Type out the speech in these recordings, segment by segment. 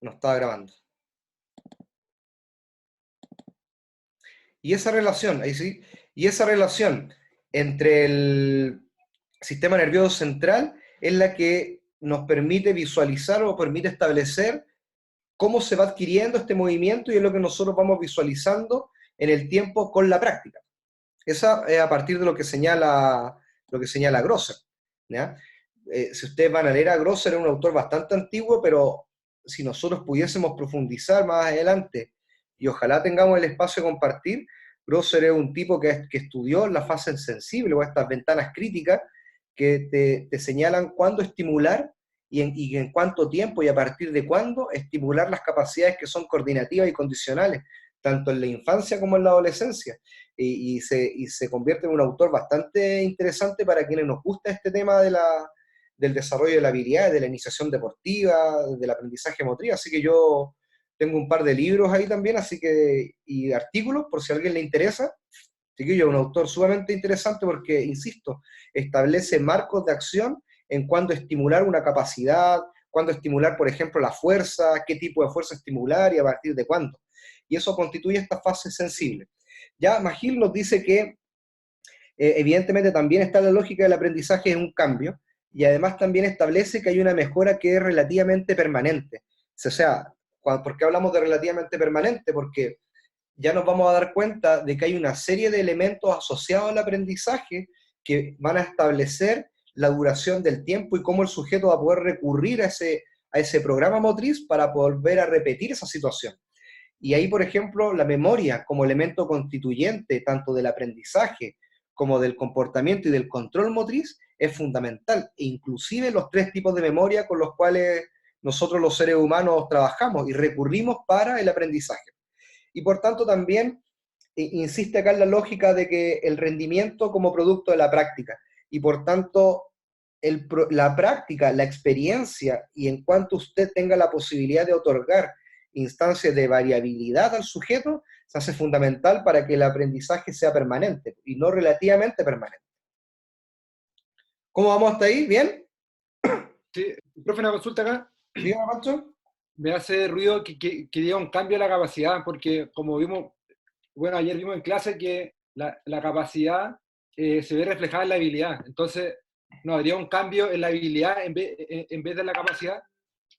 No estaba grabando. Y esa relación, ahí sí, y esa relación entre el sistema nervioso central es la que nos permite visualizar o permite establecer cómo se va adquiriendo este movimiento y es lo que nosotros vamos visualizando en el tiempo con la práctica. Esa es a partir de lo que señala Grosser, ¿ya? Si ustedes van a leer a Grosser, es un autor bastante antiguo, pero si nosotros pudiésemos profundizar más adelante y ojalá tengamos el espacio de compartir, Grosser es un tipo que estudió la fase sensible o estas ventanas críticas que te señalan cuándo estimular y en cuánto tiempo y a partir de cuándo estimular las capacidades que son coordinativas y condicionales, tanto en la infancia como en la adolescencia. Y se convierte en un autor bastante interesante para quienes nos gusta este tema del desarrollo de la habilidad, de la iniciación deportiva, del aprendizaje motriz. Así que yo tengo un par de libros ahí también, y artículos, por si a alguien le interesa. Así que yo un autor sumamente interesante porque, insisto, establece marcos de acción en cuándo estimular una capacidad, cuándo estimular, por ejemplo, la fuerza, qué tipo de fuerza estimular y a partir de cuándo. Y eso constituye esta fase sensible. Ya McGill nos dice que evidentemente también está la lógica del aprendizaje es un cambio y además también establece que hay una mejora que es relativamente permanente. O sea, ¿por qué hablamos de relativamente permanente? Porque ya nos vamos a dar cuenta de que hay una serie de elementos asociados al aprendizaje que van a establecer la duración del tiempo y cómo el sujeto va a poder recurrir a ese programa motriz para volver a repetir esa situación. Y ahí, por ejemplo, la memoria como elemento constituyente tanto del aprendizaje como del comportamiento y del control motriz es fundamental. E inclusive los tres tipos de memoria con los cuales nosotros los seres humanos trabajamos y recurrimos para el aprendizaje. Y por tanto también insiste acá en la lógica de que el rendimiento como producto de la práctica. Y por tanto, la práctica, la experiencia, y en cuanto usted tenga la posibilidad de otorgar instancias de variabilidad al sujeto, se hace fundamental para que el aprendizaje sea permanente y no relativamente permanente. ¿Cómo vamos hasta ahí? ¿Bien? Sí, profe, una consulta acá. Dígame, Pancho. Me hace ruido que diga un cambio en la capacidad, porque como vimos, bueno, ayer vimos en clase que la capacidad se ve reflejada en la habilidad. Entonces, ¿no habría un cambio en la habilidad en vez de la capacidad?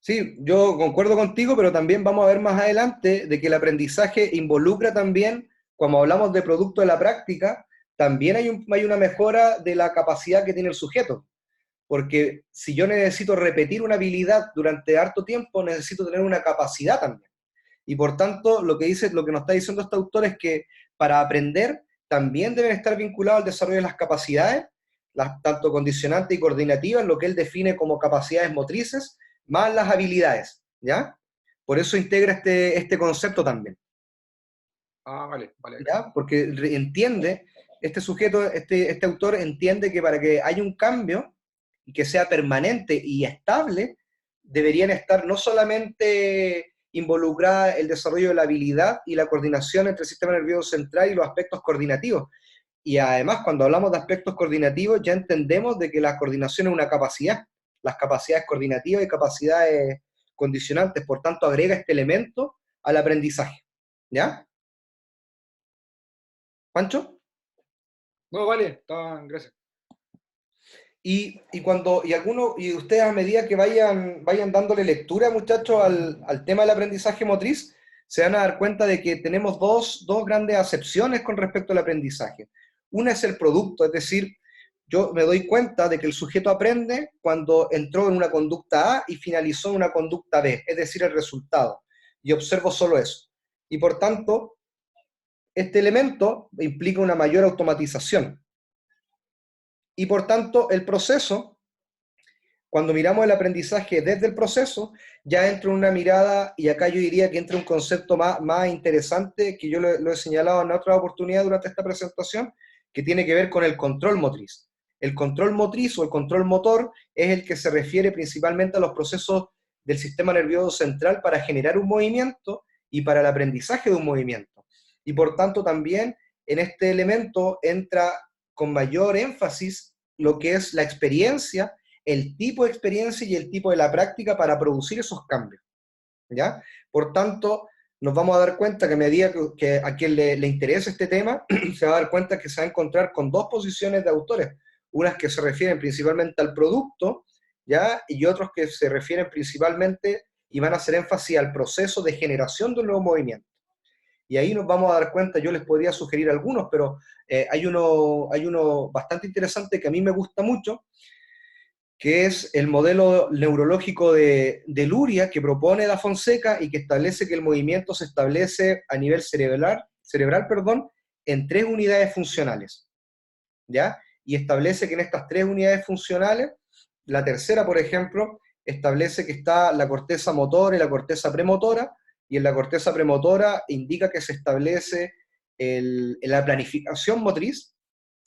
Sí, yo concuerdo contigo, pero también vamos a ver más adelante de que el aprendizaje involucra también, cuando hablamos de producto de la práctica, también hay una mejora de la capacidad que tiene el sujeto. Porque si yo necesito repetir una habilidad durante harto tiempo, necesito tener una capacidad también. Y por tanto, lo que nos está diciendo este autor es que para aprender también deben estar vinculados al desarrollo de las capacidades, tanto condicionantes y coordinativas, lo que él define como capacidades motrices, más las habilidades, ¿ya? Por eso integra este concepto también, Ah, vale, vale, gracias. ¿ya? Porque entiende, este sujeto, este autor entiende que para que haya un cambio y que sea permanente y estable, deberían estar no solamente involucrada el desarrollo de la habilidad y la coordinación entre el sistema nervioso central y los aspectos coordinativos. Y además, cuando hablamos de aspectos coordinativos, ya entendemos de que la coordinación es una capacidad, las capacidades coordinativas y capacidades condicionantes, por tanto, agrega este elemento al aprendizaje. ¿Ya? ¿Pancho? No, vale, gracias. Y ustedes a medida que vayan dándole lectura, muchachos, al tema del aprendizaje motriz, se van a dar cuenta de que tenemos dos grandes acepciones con respecto al aprendizaje. Una es el producto, es decir, yo me doy cuenta de que el sujeto aprende cuando entró en una conducta A y finalizó en una conducta B, es decir, el resultado. Y observo solo eso. Y por tanto, este elemento implica una mayor automatización. Y por tanto, el proceso, cuando miramos el aprendizaje desde el proceso, ya entra una mirada, y acá yo diría que entra un concepto más interesante, que yo lo he señalado en otra oportunidad durante esta presentación, que tiene que ver con el control motriz. El control motriz o el control motor es el que se refiere principalmente a los procesos del sistema nervioso central para generar un movimiento y para el aprendizaje de un movimiento. Y por tanto también en este elemento entra con mayor énfasis lo que es la experiencia, el tipo de experiencia y el tipo de la práctica para producir esos cambios. ¿ya? Por tanto, nos vamos a dar cuenta que a medida que a quien le interese este tema, se va a dar cuenta que se va a encontrar con dos posiciones de autores, unas que se refieren principalmente al producto, ¿ya? Y otros que se refieren principalmente y van a hacer énfasis al proceso de generación de un nuevo movimiento. Y ahí nos vamos a dar cuenta, yo les podría sugerir algunos, pero hay uno bastante interesante que a mí me gusta mucho, que es el modelo neurológico de Luria que propone Da Fonseca y que establece que el movimiento se establece a nivel cerebral, perdón, en tres unidades funcionales, ¿ya? Y establece que en estas tres unidades funcionales, la tercera, por ejemplo, establece que está la corteza motora y la corteza premotora, y en la corteza premotora indica que se establece la planificación motriz,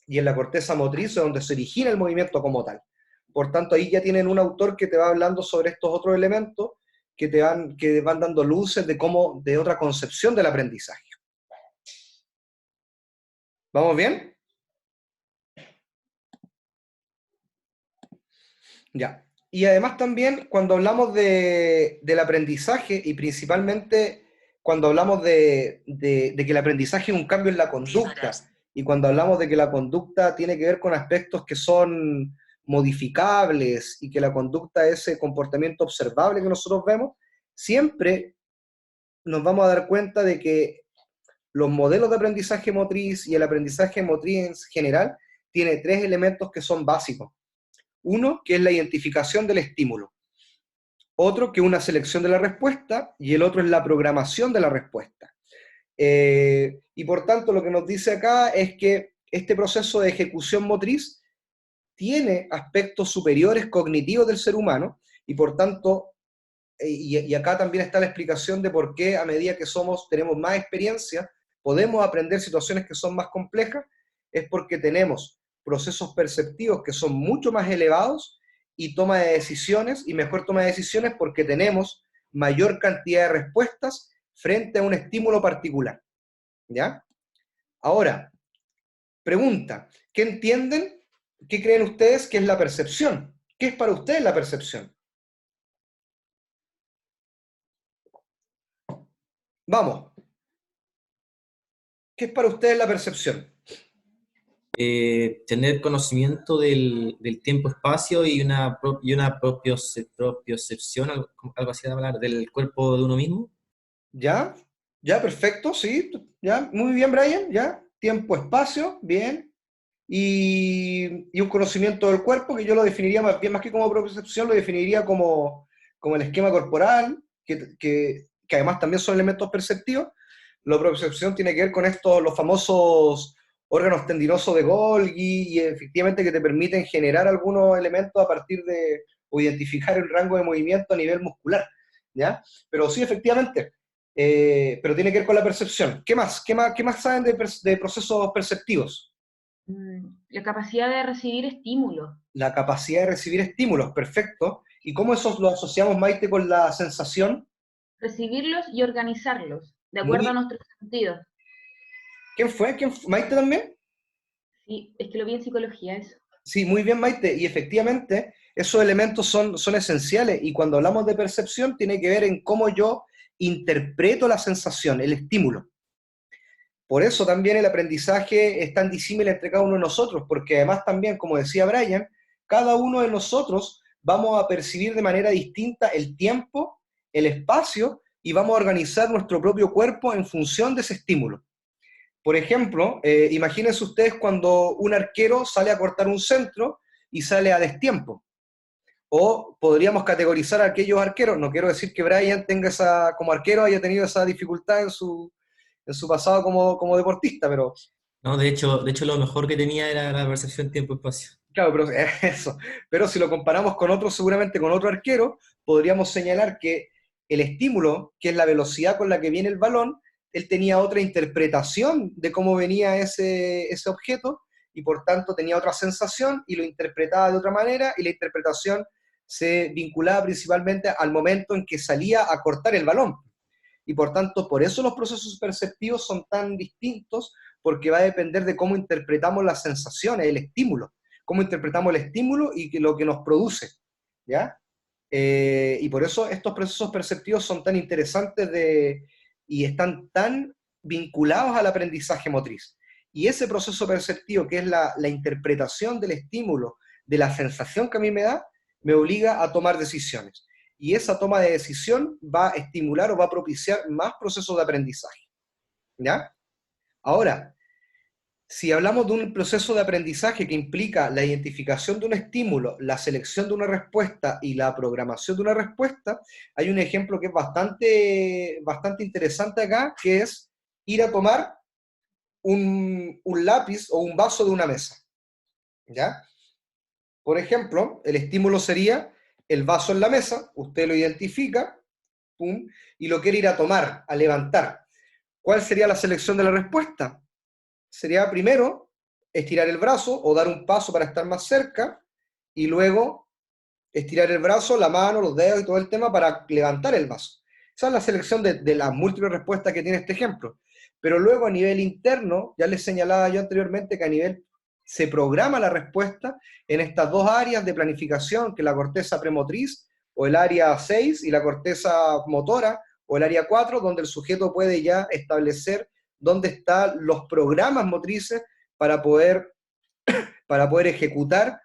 y en la corteza motriz es donde se origina el movimiento como tal. Por tanto, ahí ya tienen un autor que te va hablando sobre estos otros elementos que van dando luces de otra concepción del aprendizaje. ¿Vamos bien? Ya. Y además también cuando hablamos del aprendizaje y principalmente cuando hablamos de que el aprendizaje es un cambio en la conducta y cuando hablamos de que la conducta tiene que ver con aspectos que son modificables y que la conducta es ese comportamiento observable que nosotros vemos, siempre nos vamos a dar cuenta de que los modelos de aprendizaje motriz y el aprendizaje motriz en general tiene tres elementos que son básicos. Uno, que es la identificación del estímulo. Otro, que es una selección de la respuesta. Y el otro es la programación de la respuesta. Y por tanto, lo que nos dice acá es que este proceso de ejecución motriz tiene aspectos superiores cognitivos del ser humano y por tanto, y acá también está la explicación de por qué a medida que tenemos más experiencia, podemos aprender situaciones que son más complejas, es porque tenemos procesos perceptivos que son mucho más elevados y toma de decisiones, y mejor toma de decisiones porque tenemos mayor cantidad de respuestas frente a un estímulo particular. ¿Ya? Ahora, pregunta, ¿qué entienden? ¿Qué creen ustedes que es la percepción? ¿Qué es para ustedes la percepción? Vamos, ¿qué es para ustedes la percepción? Tener conocimiento del tiempo-espacio y una propiocepción, algo así de hablar, del cuerpo de uno mismo. ¿Ya? ¿Ya? Perfecto, sí. ¿Ya? Muy bien, Brian, ¿ya? Tiempo, espacio, bien. Y un conocimiento del cuerpo que yo lo definiría más bien, más que como propiocepción, lo definiría como el esquema corporal, que además también son elementos perceptivos. La propiocepción tiene que ver con estos, los famosos órganos tendinosos de Golgi, y efectivamente que te permiten generar algunos elementos a partir o identificar el rango de movimiento a nivel muscular, ¿ya? Pero sí, efectivamente, pero tiene que ver con la percepción. ¿Qué más? ¿Qué más saben de procesos perceptivos? La capacidad de recibir estímulos. La capacidad de recibir estímulos, perfecto. ¿Y cómo eso lo asociamos, Maite, con la sensación? Recibirlos y organizarlos, de acuerdo a Muy, nuestros sentidos. ¿Quién fue? ¿Maite también? Sí, es que lo vi en psicología eso. Sí, muy bien, Maite. Y efectivamente, esos elementos son esenciales. Y cuando hablamos de percepción, tiene que ver en cómo yo interpreto la sensación, el estímulo. Por eso también el aprendizaje es tan disímil entre cada uno de nosotros, porque además también, como decía Brian, cada uno de nosotros vamos a percibir de manera distinta el tiempo, el espacio, y vamos a organizar nuestro propio cuerpo en función de ese estímulo. Por ejemplo, imagínense ustedes cuando un arquero sale a cortar un centro y sale a destiempo. O podríamos categorizar a aquellos arqueros, no quiero decir que Brian como arquero haya tenido esa dificultad en su pasado como deportista, pero No, de hecho lo mejor que tenía era la percepción tiempo-espacio. claro, pero eso. Pero si lo comparamos con otro, seguramente con otro arquero, podríamos señalar que el estímulo, que es la velocidad con la que viene el balón, él tenía otra interpretación de cómo venía ese objeto y por tanto tenía otra sensación y lo interpretaba de otra manera y la interpretación se vinculaba principalmente al momento en que salía a cortar el balón. Y por tanto, por eso los procesos perceptivos son tan distintos, porque va a depender de cómo interpretamos las sensaciones, el estímulo, cómo interpretamos el estímulo y lo que nos produce, ¿ya? Y por eso estos procesos perceptivos son tan interesantes y están tan vinculados al aprendizaje motriz. Y ese proceso perceptivo, que es la interpretación del estímulo, de la sensación que a mí me da, me obliga a tomar decisiones. Y esa toma de decisión va a estimular o va a propiciar más procesos de aprendizaje. ¿Ya? Ahora, si hablamos de un proceso de aprendizaje que implica la identificación de un estímulo, la selección de una respuesta y la programación de una respuesta, hay un ejemplo que es bastante interesante acá, que es ir a tomar un lápiz o un vaso de una mesa. ¿Ya? Por ejemplo, el estímulo sería el vaso en la mesa, usted lo identifica, pum, y lo quiere ir a tomar, a levantar. ¿Cuál sería la selección de la respuesta? Sería primero estirar el brazo o dar un paso para estar más cerca, y luego estirar el brazo, la mano, los dedos y todo el tema para levantar el vaso. Esa es la selección de las múltiples respuestas que tiene este ejemplo. Pero luego a nivel interno, ya les señalaba yo anteriormente que a nivel se programa la respuesta en estas dos áreas de planificación, que es la corteza premotriz o el área 6 y la corteza motora o el área 4, donde el sujeto puede ya establecer dónde están los programas motrices para poder ejecutar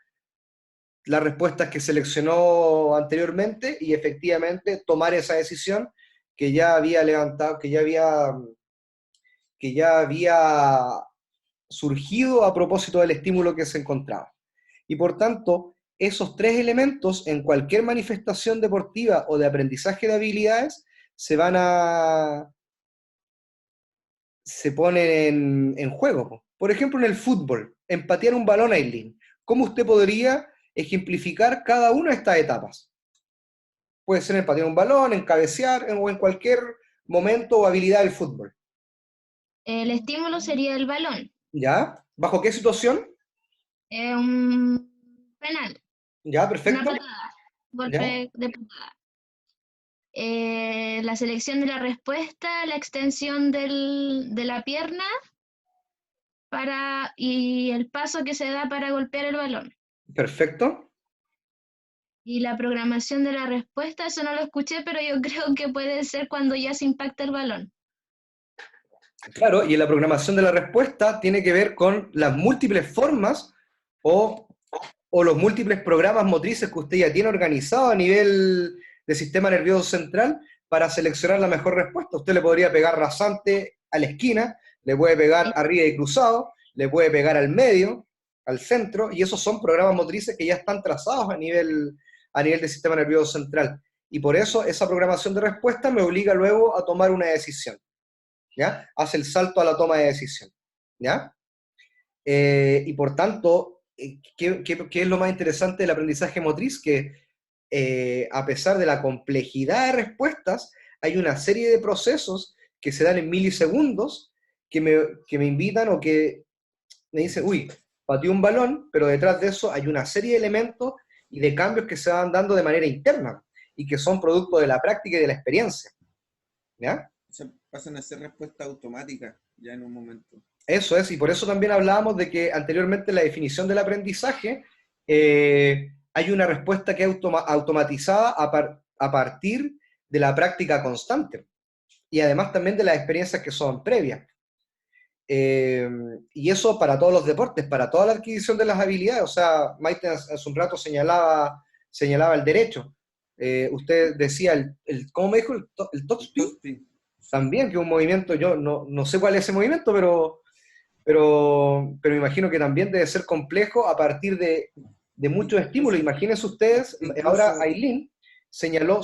las respuestas que seleccionó anteriormente y efectivamente tomar esa decisión que ya había levantado, que ya había surgido a propósito del estímulo que se encontraba. Y por tanto, esos tres elementos en cualquier manifestación deportiva o de aprendizaje de habilidades se ponen en juego. Por ejemplo, en el fútbol, empatear un balón, Aileen. ¿Cómo usted podría ejemplificar cada una de estas etapas? Puede ser empatear un balón, encabecear o en cualquier momento o habilidad del fútbol. El estímulo sería el balón. ¿Ya? ¿Bajo qué situación? Un penal. ¿Ya? Una Perfecto. patada. Golpe ¿Ya? de patada. La selección de la respuesta, la extensión de la pierna y el paso que se da para golpear el balón. Perfecto. Y la programación de la respuesta, eso no lo escuché, pero yo creo que puede ser cuando ya se impacta el balón. Claro, y en la programación de la respuesta tiene que ver con las múltiples formas o los múltiples programas motrices que usted ya tiene organizado a nivel de sistema nervioso central para seleccionar la mejor respuesta. Usted le podría pegar rasante a la esquina, le puede pegar arriba y cruzado, le puede pegar al medio, al centro, y esos son programas motrices que ya están trazados a nivel de sistema nervioso central. Y por eso esa programación de respuesta me obliga luego a tomar una decisión. ¿Ya? Hace el salto a la toma de decisión, ¿ya? Y por tanto, ¿qué es lo más interesante del aprendizaje motriz? Que a pesar de la complejidad de respuestas, hay una serie de procesos que se dan en milisegundos que me invitan o que me dicen, uy, pateé un balón, pero detrás de eso hay una serie de elementos y de cambios que se van dando de manera interna y que son producto de la práctica y de la experiencia, ¿ya? Pasan a ser respuesta automática ya en un momento. Eso es, y por eso también hablábamos de que anteriormente en la definición del aprendizaje hay una respuesta que es automatizada a partir de la práctica constante y además también de las experiencias que son previas. Y eso para todos los deportes, para toda la adquisición de las habilidades. O sea, Maite hace un rato señalaba el derecho. Usted decía, ¿cómo me dijo? El top speed. También, que es un movimiento, yo no sé cuál es ese movimiento, pero me imagino que también debe ser complejo a partir de muchos estímulos. Imagínense ustedes, Incluso, ahora Aileen señaló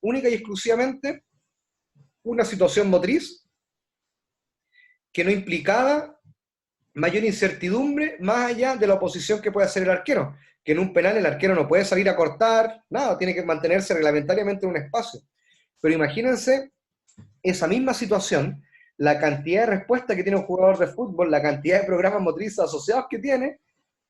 única y exclusivamente una situación motriz que no implicaba mayor incertidumbre más allá de la oposición que puede hacer el arquero, que en un penal el arquero no puede salir a cortar, nada, tiene que mantenerse reglamentariamente en un espacio. Pero imagínense esa misma situación, la cantidad de respuestas que tiene un jugador de fútbol, la cantidad de programas motrices asociados que tiene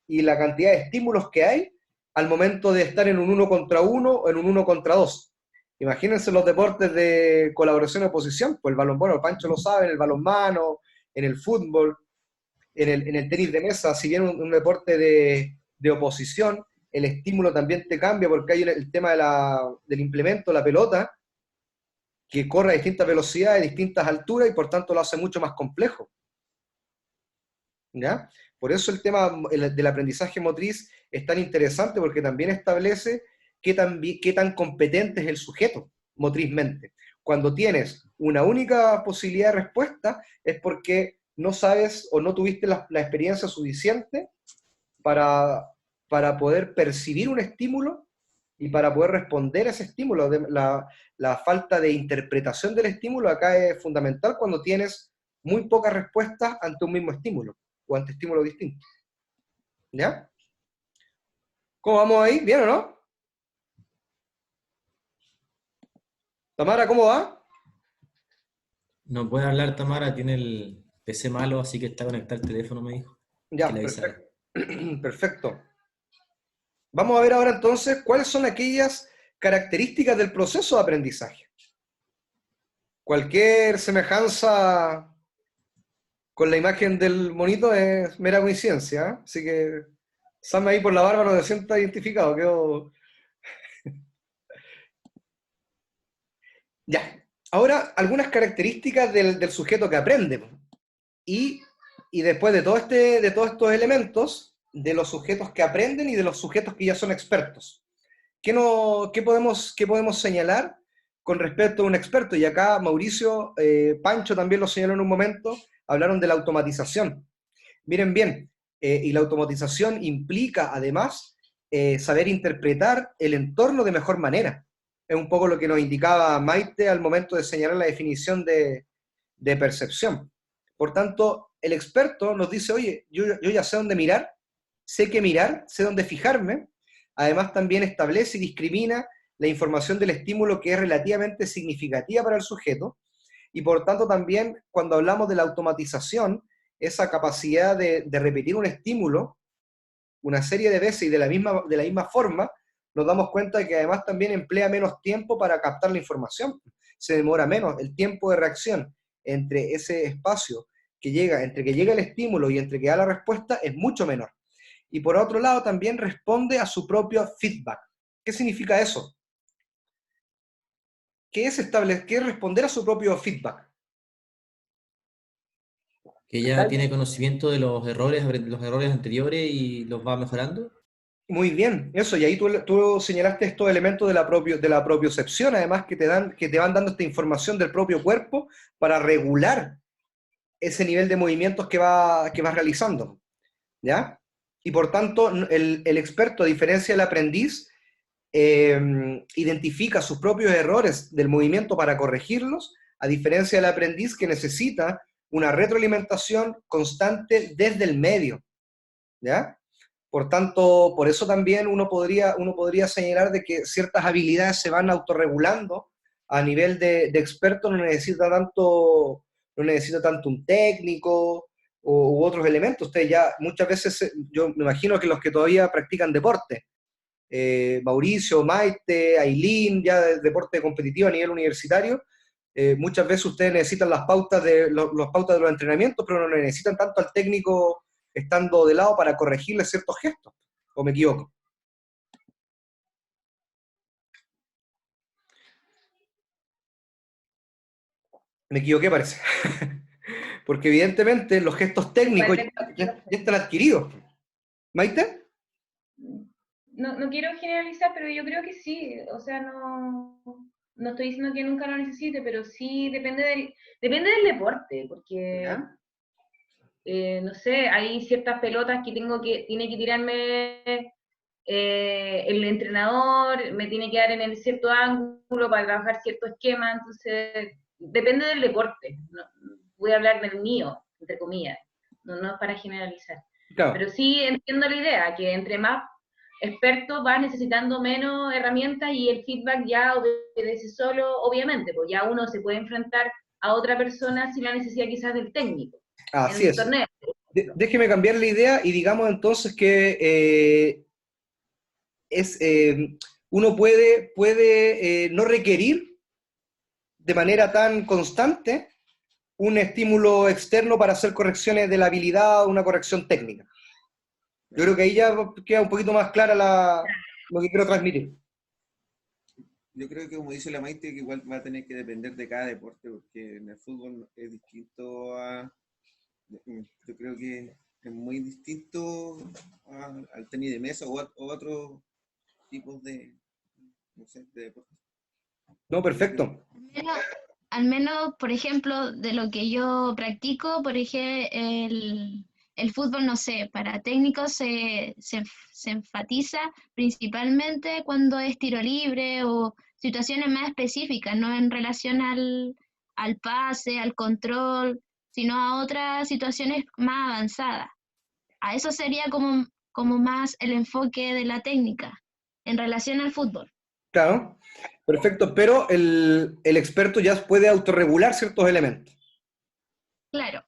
y la cantidad de estímulos que hay al momento de estar en un 1 contra 1 o en un 1 contra 2. Imagínense los deportes de colaboración y oposición, pues el balón, bueno, Pancho lo sabe, en el balonmano, en el fútbol, en el tenis de mesa, si bien un deporte de oposición, el estímulo también te cambia porque hay el tema del implemento, la pelota, que corre a distintas velocidades, a distintas alturas y por tanto lo hace mucho más complejo. ¿Ya? Por eso el tema del aprendizaje motriz es tan interesante porque también establece qué tan competente es el sujeto motrizmente. Cuando tienes una única posibilidad de respuesta es porque no sabes o no tuviste la experiencia suficiente para poder percibir un estímulo y para poder responder a ese estímulo. La falta de interpretación del estímulo acá es fundamental cuando tienes muy pocas respuestas ante un mismo estímulo o ante estímulos distintos. ¿Ya? ¿Cómo vamos ahí? ¿Bien o no? Tamara, ¿cómo va? No puede hablar Tamara, tiene el PC malo, así que está conectado al teléfono, me dijo. Ya, Que le avisara. perfecto. Perfecto. Vamos a ver ahora entonces cuáles son aquellas características del proceso de aprendizaje. Cualquier semejanza con la imagen del monito es mera coincidencia, ¿eh? Así que Sam ahí por la barba no se sienta identificado. Ya. Ahora, algunas características del sujeto que aprende. Y, y después de todos estos elementos, de los sujetos que aprenden y de los sujetos que ya son expertos. ¿Qué podemos señalar con respecto a un experto? Y acá Mauricio, Pancho también lo señaló en un momento, hablaron de la automatización. Miren bien, y la automatización implica además saber interpretar el entorno de mejor manera. Es un poco lo que nos indicaba Maite al momento de señalar la definición de percepción. Por tanto, el experto nos dice, oye, yo ya sé dónde mirar, sé qué mirar, sé dónde fijarme. Además, también establece y discrimina la información del estímulo que es relativamente significativa para el sujeto. Y por tanto, también cuando hablamos de la automatización, esa capacidad de repetir un estímulo una serie de veces y de la misma forma, nos damos cuenta de que además también emplea menos tiempo para captar la información. Se demora menos. El tiempo de reacción entre ese espacio entre que llega el estímulo y entre que da la respuesta es mucho menor. Y por otro lado también responde a su propio feedback. ¿Qué significa eso? ¿Qué es responder a su propio feedback? Que ya tiene conocimiento de los errores anteriores y los va mejorando. Muy bien, eso, y ahí tú señalaste estos elementos de la propiocepción, además que te van dando esta información del propio cuerpo para regular ese nivel de movimientos que vas realizando, ¿ya? Y por tanto, el experto, a diferencia del aprendiz, identifica sus propios errores del movimiento para corregirlos, a diferencia del aprendiz que necesita una retroalimentación constante desde el medio, ¿ya? Por tanto, por eso también uno podría señalar de que ciertas habilidades se van autorregulando a nivel de experto, no necesita tanto un técnico u otros elementos. Ustedes ya muchas veces, yo me imagino que los que todavía practican deporte, Mauricio, Maite, Ailín, ya de deporte competitivo a nivel universitario, muchas veces ustedes necesitan las pautas de los entrenamientos, pero no necesitan tanto al técnico estando de lado para corregirle ciertos gestos. ¿O me equivoco? Me equivoqué, parece. Porque evidentemente los gestos técnicos ya están adquiridos. ¿Maite? No quiero generalizar, pero yo creo que sí. O sea, no estoy diciendo que nunca lo necesite, pero sí depende del deporte, porque ¿Ya? no sé, hay ciertas pelotas que tiene que tirarme el entrenador, me tiene que dar en el cierto ángulo para trabajar cierto esquema, entonces depende del deporte. Voy a hablar del mío, entre comillas, no es para generalizar. Claro. Pero sí entiendo la idea, que entre más experto vas necesitando menos herramientas y el feedback ya obedece solo, obviamente, pues ya uno se puede enfrentar a otra persona sin la necesidad quizás del técnico. Así En es. torneo. Déjeme cambiar la idea y digamos entonces que uno puede no requerir de manera tan constante un estímulo externo para hacer correcciones de la habilidad o una corrección técnica. Yo creo que ahí ya queda un poquito más clara lo que quiero transmitir. Yo creo que como dice la Maite, que igual va a tener que depender de cada deporte, porque en el fútbol es distinto a... Yo creo que es muy distinto al tenis de mesa o otros tipos de, no sé, de deportes. No, perfecto. Al menos, por ejemplo, de lo que yo practico, por ejemplo, el fútbol, no sé, para técnicos se enfatiza principalmente cuando es tiro libre o situaciones más específicas, no en relación al pase, al control, sino a otras situaciones más avanzadas. A eso sería como más el enfoque de la técnica en relación al fútbol. Claro, perfecto, pero el experto ya puede autorregular ciertos elementos. Claro,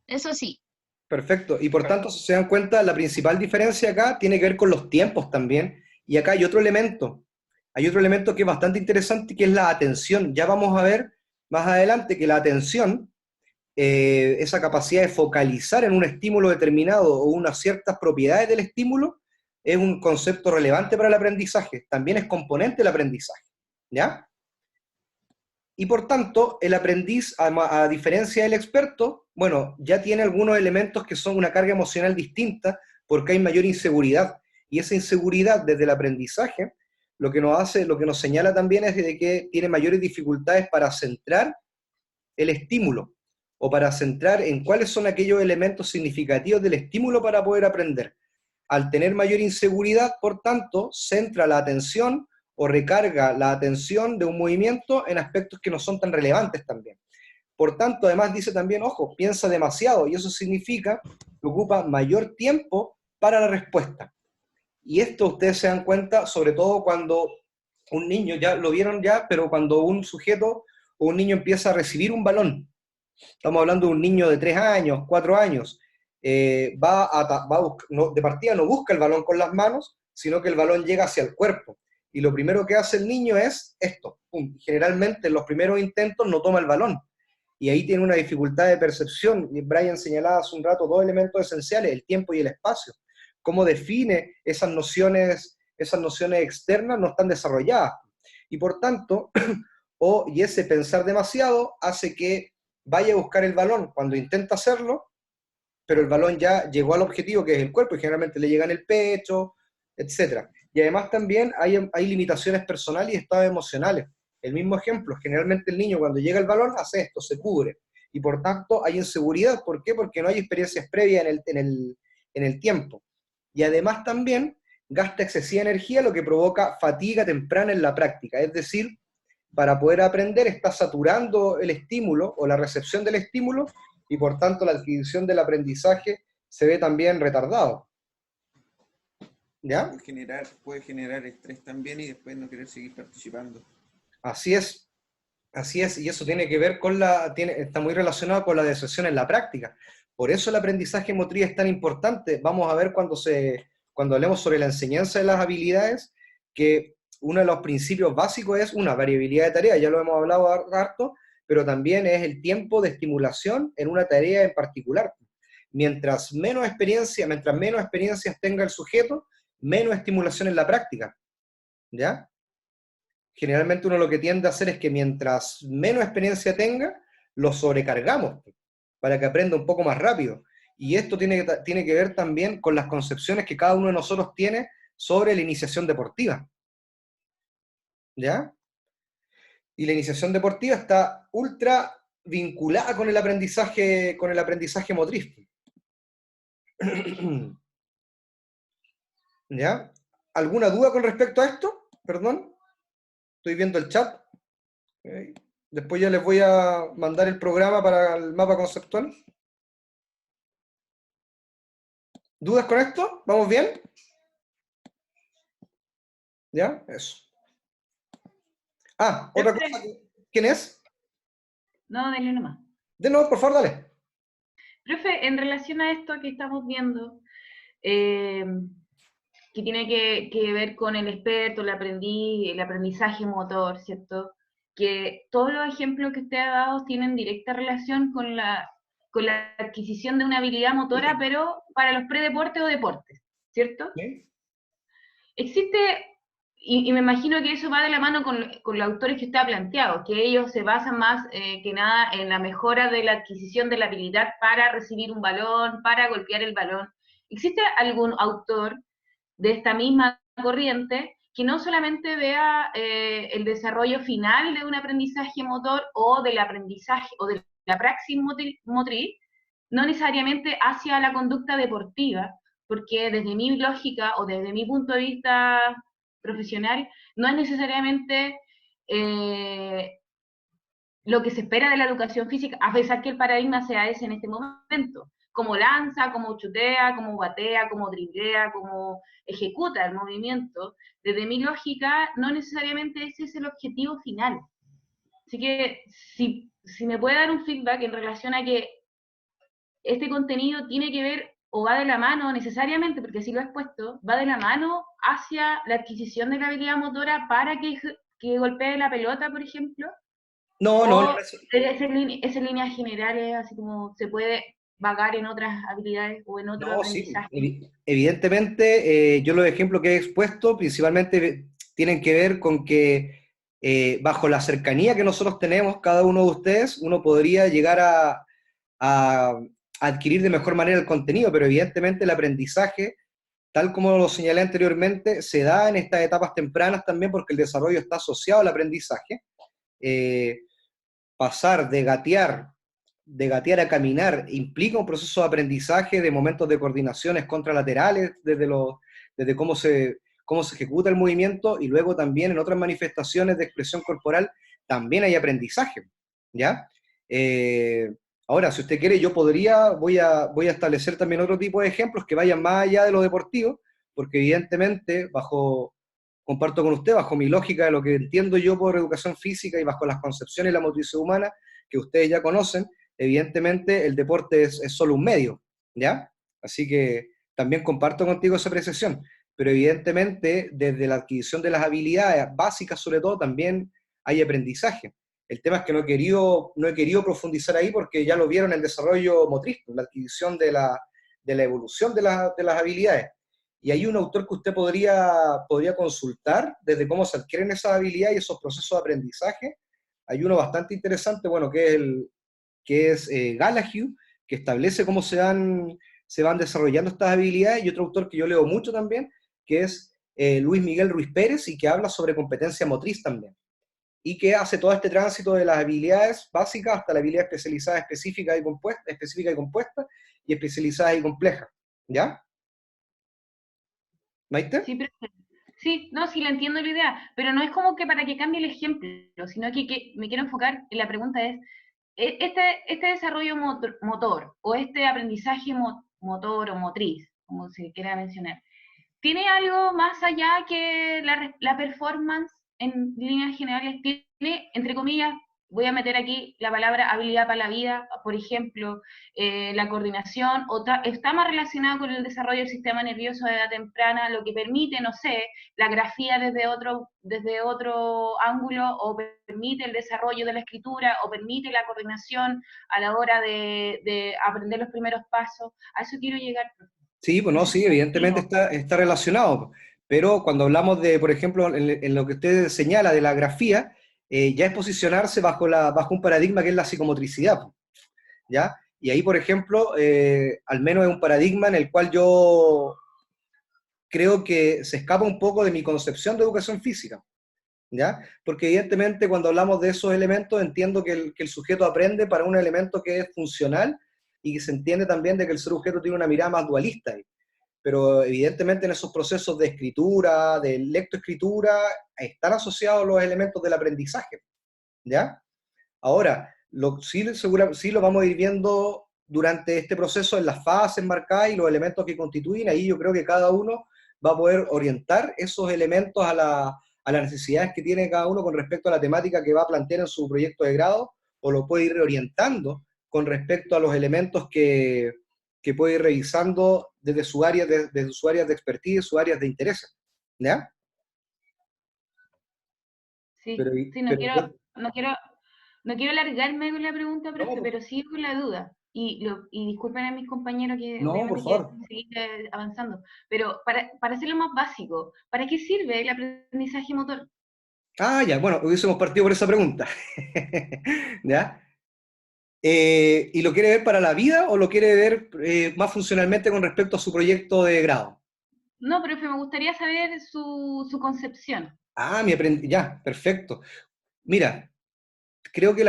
eso sí. Perfecto, y por tanto, si se dan cuenta, la principal diferencia acá tiene que ver con los tiempos también, y acá hay otro elemento que es bastante interesante, que es la atención. Ya vamos a ver más adelante que la atención, esa capacidad de focalizar en un estímulo determinado o unas ciertas propiedades del estímulo, es un concepto relevante para el aprendizaje, también es componente del aprendizaje, ¿ya? Y por tanto, el aprendiz, a diferencia del experto, bueno, ya tiene algunos elementos que son una carga emocional distinta porque hay mayor inseguridad. Y esa inseguridad desde el aprendizaje, lo que nos señala también es de que tiene mayores dificultades para centrar el estímulo o para centrar en cuáles son aquellos elementos significativos del estímulo para poder aprender. Al tener mayor inseguridad, por tanto, centra la atención o recarga la atención de un movimiento en aspectos que no son tan relevantes también. Por tanto, además dice también, ojo, piensa demasiado, y eso significa que ocupa mayor tiempo para la respuesta. Y esto ustedes se dan cuenta, sobre todo cuando un niño, ya lo vieron ya, pero cuando un sujeto o un niño empieza a recibir un balón, estamos hablando de un niño de 3 años, 4 años, de partida no busca el balón con las manos, sino que el balón llega hacia el cuerpo. Y lo primero que hace el niño es esto. Pum. Generalmente en los primeros intentos no toma el balón. Y ahí tiene una dificultad de percepción. Y Brian señalaba hace un rato dos elementos esenciales, el tiempo y el espacio. Cómo define esas nociones externas no están desarrolladas. Y por tanto, y ese pensar demasiado hace que vaya a buscar el balón cuando intenta hacerlo, pero el balón ya llegó al objetivo que es el cuerpo y generalmente le llega en el pecho, etc. Y además también hay limitaciones personales y estados emocionales. El mismo ejemplo, generalmente el niño cuando llega el balón hace esto, se cubre. Y por tanto hay inseguridad. ¿Por qué? Porque no hay experiencias previas en el tiempo. Y además también gasta excesiva energía, lo que provoca fatiga temprana en la práctica. Es decir, para poder aprender está saturando el estímulo o la recepción del estímulo y por tanto la adquisición del aprendizaje se ve también retardado. ¿Ya? Puede generar estrés también y después no querer seguir participando. Así es, y eso tiene que ver está muy relacionado con la deserción en la práctica. Por eso el aprendizaje motriz es tan importante. Vamos a ver cuando hablemos sobre la enseñanza de las habilidades, que uno de los principios básicos es una variabilidad de tareas, ya lo hemos hablado harto, pero también es el tiempo de estimulación en una tarea en particular. Mientras menos experiencias tenga el sujeto, menos estimulación en la práctica, ¿ya? Generalmente uno lo que tiende a hacer es que mientras menos experiencia tenga, lo sobrecargamos para que aprenda un poco más rápido. Y esto tiene que ver también con las concepciones que cada uno de nosotros tiene sobre la iniciación deportiva. ¿Ya? Y la iniciación deportiva está ultra vinculada con el aprendizaje motriz. ¿Ya? ¿Alguna duda con respecto a esto? Perdón. Estoy viendo el chat. Okay. Después ya les voy a mandar el programa para el mapa conceptual. ¿Dudas con esto? ¿Vamos bien? ¿Ya? Eso. Otra cosa. ¿Quién es? No, dale nomás. De nuevo, por favor, dale. Profe, en relación a esto que estamos viendo, que tiene que ver con el experto, el aprendiz, el aprendizaje motor, ¿cierto? Que todos los ejemplos que usted ha dado tienen directa relación con la adquisición de una habilidad motora, pero para los predeportes o deportes, ¿cierto? ¿Sí? Existe, y me imagino que eso va de la mano con los autores que usted ha planteado, que ellos se basan más que nada en la mejora de la adquisición de la habilidad para recibir un balón, para golpear el balón. ¿Existe algún autor de esta misma corriente que no solamente vea el desarrollo final de un aprendizaje motor o del aprendizaje o de la praxis motriz, no necesariamente hacia la conducta deportiva, porque desde mi lógica o desde mi punto de vista profesional, no es necesariamente lo que se espera de la educación física, a pesar que el paradigma sea ese en este momento. Cómo lanza, cómo chutea, cómo batea, cómo driblea, cómo ejecuta el movimiento. Desde mi lógica, no necesariamente ese es el objetivo final. Así que si me puede dar un feedback en relación a que este contenido tiene que ver o va de la mano necesariamente, porque así lo he expuesto, va de la mano hacia la adquisición de la habilidad motora para que golpee la pelota, por ejemplo, No, no, no. o esa línea general es así como se puede vagar en otras habilidades o en otro No, sí, aprendizaje. evidentemente, yo los ejemplos que he expuesto principalmente tienen que ver con que bajo la cercanía que nosotros tenemos, cada uno de ustedes, uno podría llegar a adquirir de mejor manera el contenido, pero evidentemente el aprendizaje, tal como lo señalé anteriormente, se da en estas etapas tempranas también porque el desarrollo está asociado al aprendizaje. Eh, Pasar de gatear a caminar implica un proceso de aprendizaje de momentos de coordinaciones contralaterales, desde cómo se ejecuta el movimiento, y luego también en otras manifestaciones de expresión corporal también hay aprendizaje, ¿ya? Eh, Ahora, si usted quiere, voy a establecer también otro tipo de ejemplos que vayan más allá de lo deportivo, porque evidentemente, comparto con usted, bajo mi lógica de lo que entiendo yo por educación física y bajo las concepciones de la motricidad humana que ustedes ya conocen, evidentemente el deporte es solo un medio, ¿ya? Así que también comparto contigo esa apreciación, pero evidentemente desde la adquisición de las habilidades básicas sobre todo también hay aprendizaje. El tema es que no he querido profundizar ahí porque ya lo vieron en el desarrollo motriz, la adquisición de la evolución de las habilidades. Y hay un autor que usted podría consultar desde cómo se adquieren esas habilidades y esos procesos de aprendizaje. Hay uno bastante interesante, bueno, que es Gallagher, que establece cómo se van desarrollando estas habilidades, y otro autor que yo leo mucho también, que es Luis Miguel Ruiz Pérez, y que habla sobre competencia motriz también, y que hace todo este tránsito de las habilidades básicas hasta la habilidad especializada, específica y compuesta, y especializada y compleja. ¿Ya? ¿Maite? Sí, pero, sí, no, sí, le entiendo la idea, pero no es como que para que cambie el ejemplo, sino que me quiero enfocar en la pregunta es, este desarrollo motor o este aprendizaje motor o motriz, como se quiera mencionar, ¿tiene algo más allá que la performance en líneas generales? ¿Tiene, entre comillas, voy a meter aquí la palabra habilidad para la vida, por ejemplo, la coordinación, está más relacionado con el desarrollo del sistema nervioso de edad temprana, lo que permite, no sé, la grafía desde otro ángulo, o permite el desarrollo de la escritura, o permite la coordinación a la hora de aprender los primeros pasos? A eso quiero llegar. Sí, pues No no, sé sí, si me evidentemente explico. está relacionado. Pero cuando hablamos de, por ejemplo, en lo que usted señala de la grafía, ya es posicionarse bajo un paradigma que es la psicomotricidad, ¿ya? Y ahí, por ejemplo, al menos es un paradigma en el cual yo creo que se escapa un poco de mi concepción de educación física, ¿ya? Porque evidentemente cuando hablamos de esos elementos entiendo que el sujeto aprende para un elemento que es funcional, y que se entiende también de que el ser sujeto tiene una mirada más dualista ahí. Pero evidentemente en esos procesos de escritura, de lectoescritura, están asociados los elementos del aprendizaje, ¿ya? Ahora, sí lo vamos a ir viendo durante este proceso en las fases marcadas y los elementos que constituyen. Ahí yo creo que cada uno va a poder orientar esos elementos a las necesidades que tiene cada uno con respecto a la temática que va a plantear en su proyecto de grado, o lo puede ir reorientando con respecto a los elementos que puede ir revisando desde desde su área de expertise, sus áreas de interés. ¿Ya? Sí, Pero, sí, pero no quiero alargarme con la pregunta, no, pero sí con la duda. y disculpen a mis compañeros que No, por obviamente favor. quieren seguir avanzando, pero para hacerlo más básico, ¿para qué sirve el aprendizaje motor? Ah, ya, bueno, hubiésemos partido por esa pregunta. ¿Ya? ¿Y lo quiere ver para la vida o lo quiere ver más funcionalmente con respecto a su proyecto de grado? No, profe, me gustaría saber su concepción. Ah, ya, perfecto. Mira, creo que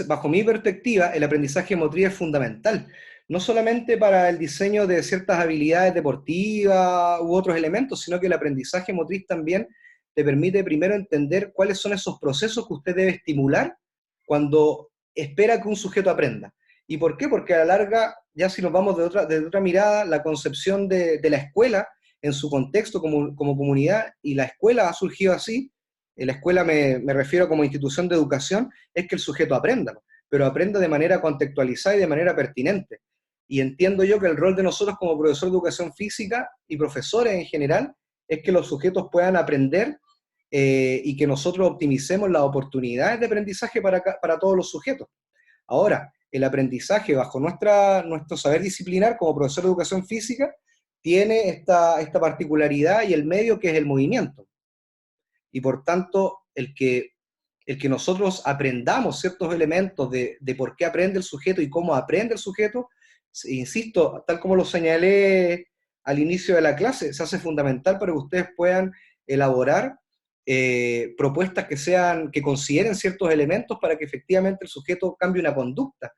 bajo mi perspectiva, el aprendizaje motriz es fundamental, no solamente para el diseño de ciertas habilidades deportivas u otros elementos, sino que el aprendizaje motriz también te permite primero entender cuáles son esos procesos que usted debe estimular cuando espera que un sujeto aprenda. ¿Y por qué? Porque a la larga, ya si nos vamos de otra mirada, la concepción de la escuela en su contexto como comunidad, y la escuela ha surgido así, la escuela me refiero como institución de educación, es que el sujeto aprenda, pero aprenda de manera contextualizada y de manera pertinente. Y entiendo yo que el rol de nosotros como profesor de educación física y profesores en general es que los sujetos puedan aprender y que nosotros optimicemos las oportunidades de aprendizaje para todos los sujetos. Ahora, el aprendizaje bajo nuestro saber disciplinar como profesor de educación física tiene esta particularidad y el medio que es el movimiento. Y por tanto, el que nosotros aprendamos ciertos elementos de por qué aprende el sujeto y cómo aprende el sujeto, insisto, tal como lo señalé al inicio de la clase, se hace fundamental para que ustedes puedan elaborar propuestas que consideren ciertos elementos para que efectivamente el sujeto cambie una conducta.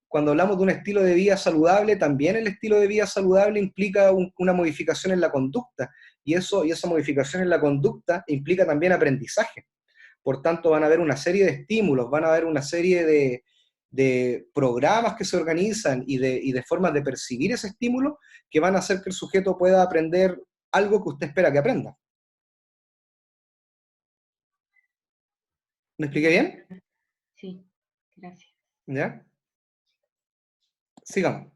Cuando hablamos de un estilo de vida saludable, también el estilo de vida saludable implica una modificación en la conducta, y esa modificación en la conducta implica también aprendizaje. Por tanto, van a haber una serie de estímulos, van a haber una serie de programas que se organizan y de formas de percibir ese estímulo que van a hacer que el sujeto pueda aprender algo que usted espera que aprenda. ¿Me expliqué bien? Sí, gracias. ¿Ya? Sigamos.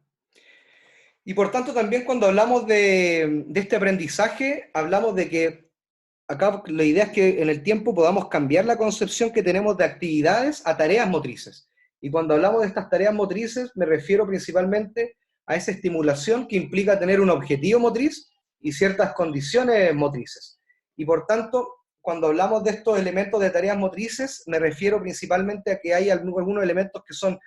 Y por tanto, también cuando hablamos de este aprendizaje, hablamos de que acá la idea es que en el tiempo podamos cambiar la concepción que tenemos de actividades a tareas motrices. Y cuando hablamos de estas tareas motrices, me refiero principalmente a esa estimulación que implica tener un objetivo motriz y ciertas condiciones motrices. Y por tanto, cuando hablamos de estos elementos de tareas motrices, me refiero principalmente a que hay algunos elementos que son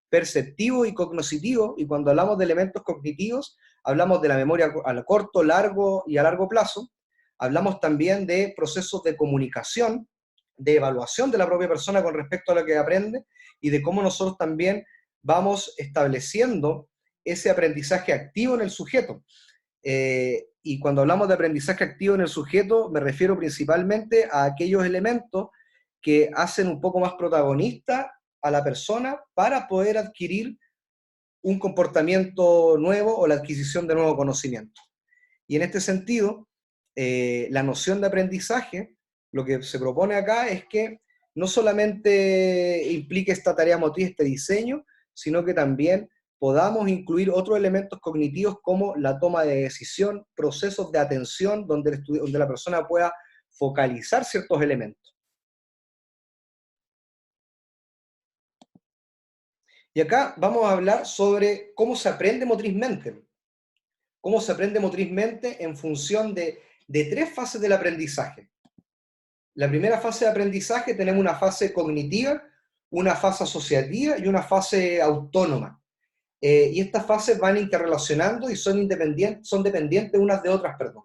perceptivos y cognitivos, y cuando hablamos de elementos cognitivos, hablamos de la memoria a corto, largo y a largo plazo. Hablamos también de procesos de comunicación, de evaluación de la propia persona con respecto a lo que aprende y de cómo nosotros también vamos estableciendo ese aprendizaje activo en el sujeto. Y cuando hablamos de aprendizaje activo en el sujeto, me refiero principalmente a aquellos elementos que hacen un poco más protagonista a la persona para poder adquirir un comportamiento nuevo o la adquisición de nuevo conocimiento. Y en este sentido, la noción de aprendizaje, lo que se propone acá es que no solamente implique esta tarea motriz, este diseño, sino que también podamos incluir otros elementos cognitivos como la toma de decisión, procesos de atención, donde la persona pueda focalizar ciertos elementos. Y acá vamos a hablar sobre cómo se aprende motrizmente. Cómo se aprende motrizmente en función de tres fases del aprendizaje. La primera fase de aprendizaje tenemos una fase cognitiva, una fase asociativa y una fase autónoma. Y estas fases van interrelacionando y son dependientes unas de otras, perdón.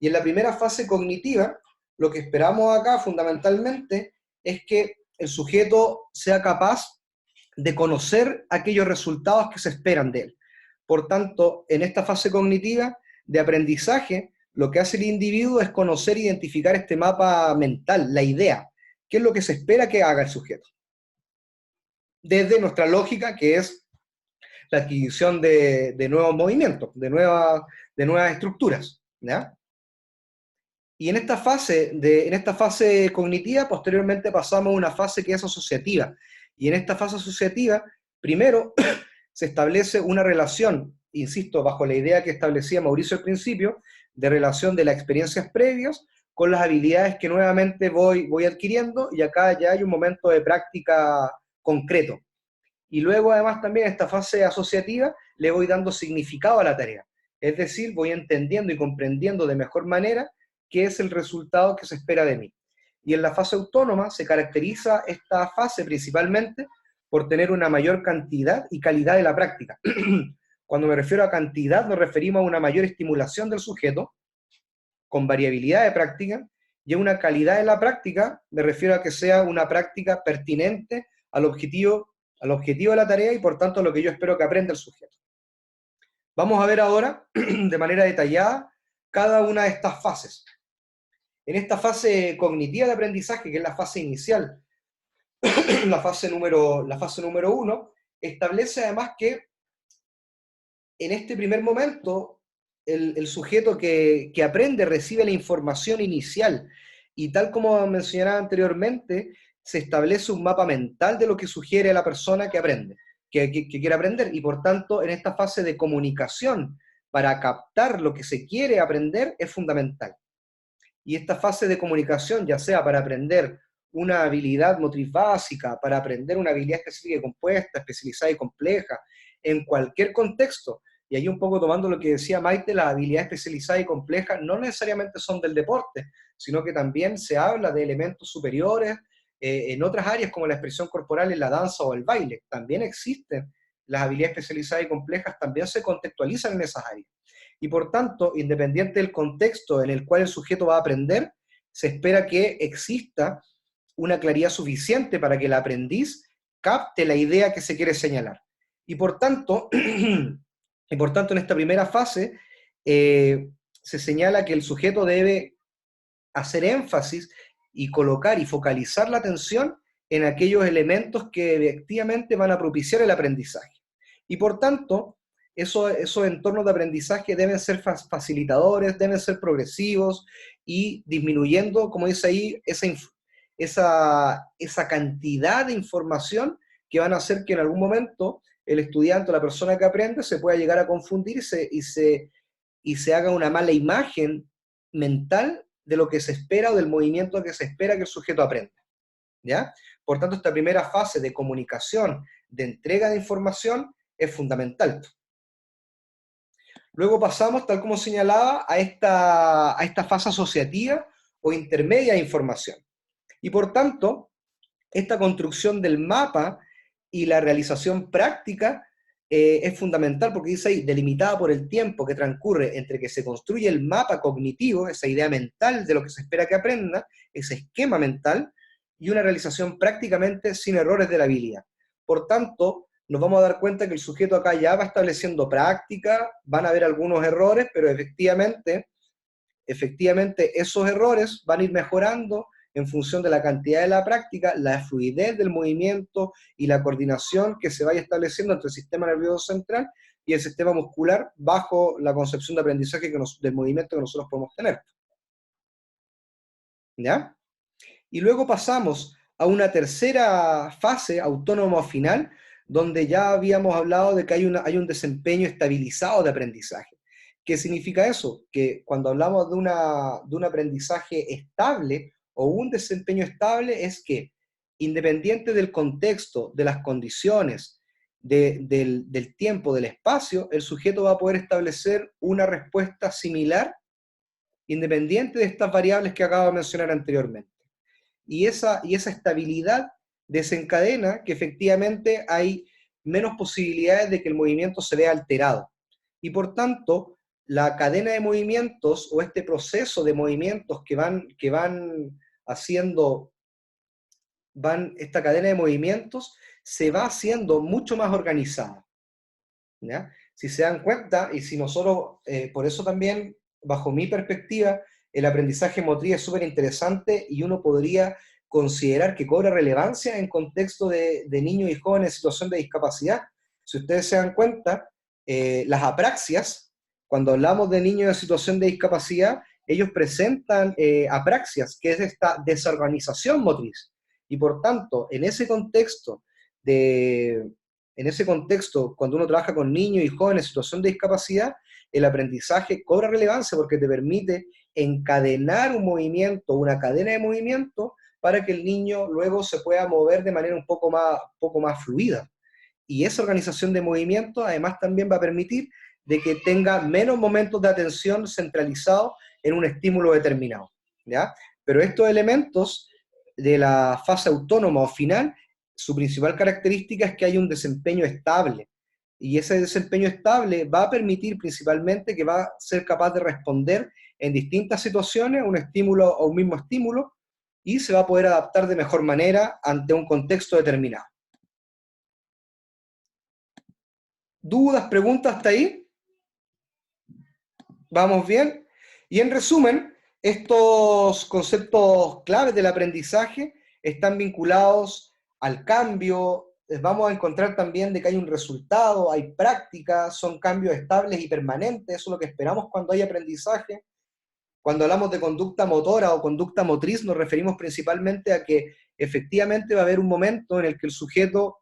Y en la primera fase cognitiva, lo que esperamos acá fundamentalmente es que el sujeto sea capaz de conocer aquellos resultados que se esperan de él. Por tanto, en esta fase cognitiva de aprendizaje, lo que hace el individuo es conocer e identificar este mapa mental, la idea, qué es lo que se espera que haga el sujeto. Desde nuestra lógica, que es la adquisición de nuevos movimientos, de nuevas estructuras, ¿ya? Y en esta fase cognitiva, posteriormente pasamos a una fase que es asociativa. Y en esta fase asociativa, primero se establece una relación, insisto, bajo la idea que establecía Mauricio al principio, de relación de las experiencias previas con las habilidades que nuevamente voy adquiriendo, y acá ya hay un momento de práctica concreto. y luego además también en esta fase asociativa le voy dando significado a la tarea. Es decir, voy entendiendo y comprendiendo de mejor manera qué es el resultado que se espera de mí. Y en la fase autónoma se caracteriza esta fase principalmente por tener una mayor cantidad y calidad de la práctica. Cuando me refiero a cantidad, nos referimos a una mayor estimulación del sujeto, con variabilidad de práctica, y a una calidad de la práctica, me refiero a que sea una práctica pertinente al objetivo de la tarea y por tanto a lo que yo espero que aprenda el sujeto. Vamos a ver ahora, de manera detallada, cada una de estas fases. En esta fase cognitiva de aprendizaje, que es la fase inicial, la fase número 1, establece además que en este primer momento el sujeto que aprende recibe la información inicial y tal como mencionaba anteriormente, se establece un mapa mental de lo que sugiere la persona que aprende, que quiere aprender, y por tanto en esta fase de comunicación para captar lo que se quiere aprender es fundamental. Y esta fase de comunicación, ya sea para aprender una habilidad motriz básica, para aprender una habilidad específica y compuesta, especializada y compleja, en cualquier contexto, y ahí un poco tomando lo que decía Maite, las habilidades especializadas y complejas no necesariamente son del deporte, sino que también se habla de elementos superiores en otras áreas como la expresión corporal en la danza o el baile. También existen las habilidades especializadas y complejas, también se contextualizan en esas áreas. Y por tanto, independiente del contexto en el cual el sujeto va a aprender, se espera que exista una claridad suficiente para que el aprendiz capte la idea que se quiere señalar. Y por tanto, en esta primera fase, se señala que el sujeto debe hacer énfasis y colocar y focalizar la atención en aquellos elementos que efectivamente van a propiciar el aprendizaje. Y por tanto, esos entornos de aprendizaje deben ser facilitadores, deben ser progresivos y disminuyendo, como dice ahí, esa cantidad de información que van a hacer que en algún momento el estudiante o la persona que aprende se pueda llegar a confundir y se haga una mala imagen mental de lo que se espera o del movimiento que se espera que el sujeto aprenda. ¿Ya? Por tanto, esta primera fase de comunicación, de entrega de información, es fundamental. Luego pasamos, tal como señalaba, a esta fase asociativa o intermedia de información. Y por tanto, esta construcción del mapa y la realización práctica es fundamental porque dice ahí, delimitada por el tiempo que transcurre entre que se construye el mapa cognitivo, esa idea mental de lo que se espera que aprenda, ese esquema mental, y una realización prácticamente sin errores de la habilidad. Por tanto, nos vamos a dar cuenta que el sujeto acá ya va estableciendo práctica, van a haber algunos errores, pero efectivamente esos errores van a ir mejorando en función de la cantidad de la práctica, la fluidez del movimiento y la coordinación que se vaya estableciendo entre el sistema nervioso central y el sistema muscular bajo la concepción de aprendizaje del movimiento que nosotros podemos tener. ¿Ya? Y luego pasamos a una tercera fase, autónomo final, donde ya habíamos hablado de que hay un desempeño estabilizado de aprendizaje. ¿Qué significa eso? Que cuando hablamos de un aprendizaje estable o un desempeño estable es que, independiente del contexto, de las condiciones, del tiempo, del espacio, el sujeto va a poder establecer una respuesta similar, independiente de estas variables que acabo de mencionar anteriormente. Y esa estabilidad desencadena que efectivamente hay menos posibilidades de que el movimiento se vea alterado. Y por tanto, la cadena de movimientos o este proceso de movimientos que van haciendo, esta cadena de movimientos se va haciendo mucho más organizada. ¿Ya? Si se dan cuenta, y si nosotros, por eso también, bajo mi perspectiva, el aprendizaje motriz es súper interesante y uno podría considerar que cobra relevancia en contexto de niños y jóvenes en situación de discapacidad. Si ustedes se dan cuenta, las apraxias, cuando hablamos de niños en situación de discapacidad, ellos presentan apraxias, que es esta desorganización motriz. Y por tanto, en ese contexto, cuando uno trabaja con niños y jóvenes en situación de discapacidad, el aprendizaje cobra relevancia porque te permite encadenar un movimiento, una cadena de movimiento, para que el niño luego se pueda mover de manera un poco más fluida. y esa organización de movimiento además también va a permitir de que tenga menos momentos de atención centralizados en un estímulo determinado, ¿ya? Pero estos elementos de la fase autónoma o final, su principal característica es que hay un desempeño estable, y ese desempeño estable va a permitir principalmente que va a ser capaz de responder en distintas situaciones a un estímulo o un mismo estímulo, y se va a poder adaptar de mejor manera ante un contexto determinado. ¿Dudas, preguntas hasta ahí? ¿Vamos bien? Y en resumen, estos conceptos claves del aprendizaje están vinculados al cambio. Vamos a encontrar también de que hay un resultado, hay práctica, son cambios estables y permanentes, eso es lo que esperamos cuando hay aprendizaje. Cuando hablamos de conducta motora o conducta motriz, nos referimos principalmente a que efectivamente va a haber un momento en el que el sujeto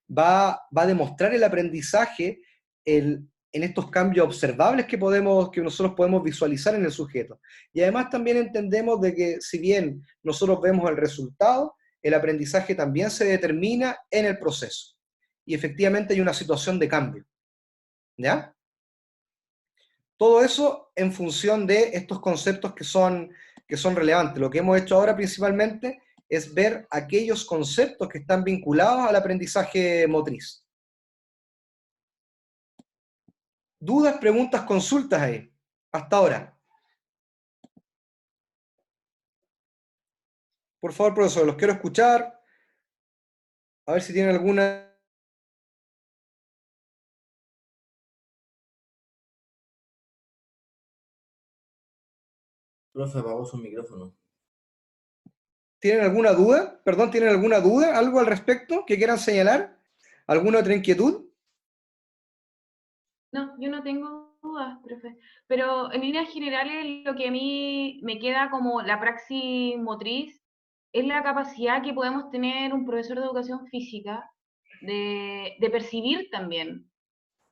va a demostrar el aprendizaje en estos cambios observables que nosotros podemos visualizar en el sujeto. Y además también entendemos de que si bien nosotros vemos el resultado, el aprendizaje también se determina en el proceso. Y efectivamente hay una situación de cambio. ¿Ya? Todo eso en función de estos conceptos que son relevantes. Lo que hemos hecho ahora principalmente es ver aquellos conceptos que están vinculados al aprendizaje motriz. ¿Dudas, preguntas, consultas ahí? Hasta ahora. Por favor, profesor, los quiero escuchar. A ver si tienen alguna... Profe, apagó su micrófono. ¿Tienen alguna duda? Perdón, ¿tienen alguna duda? ¿Algo al respecto que quieran señalar? ¿Alguna otra inquietud? No, yo no tengo dudas, profe. Pero en líneas generales, lo que a mí me queda como la praxis motriz es la capacidad que podemos tener un profesor de educación física de percibir también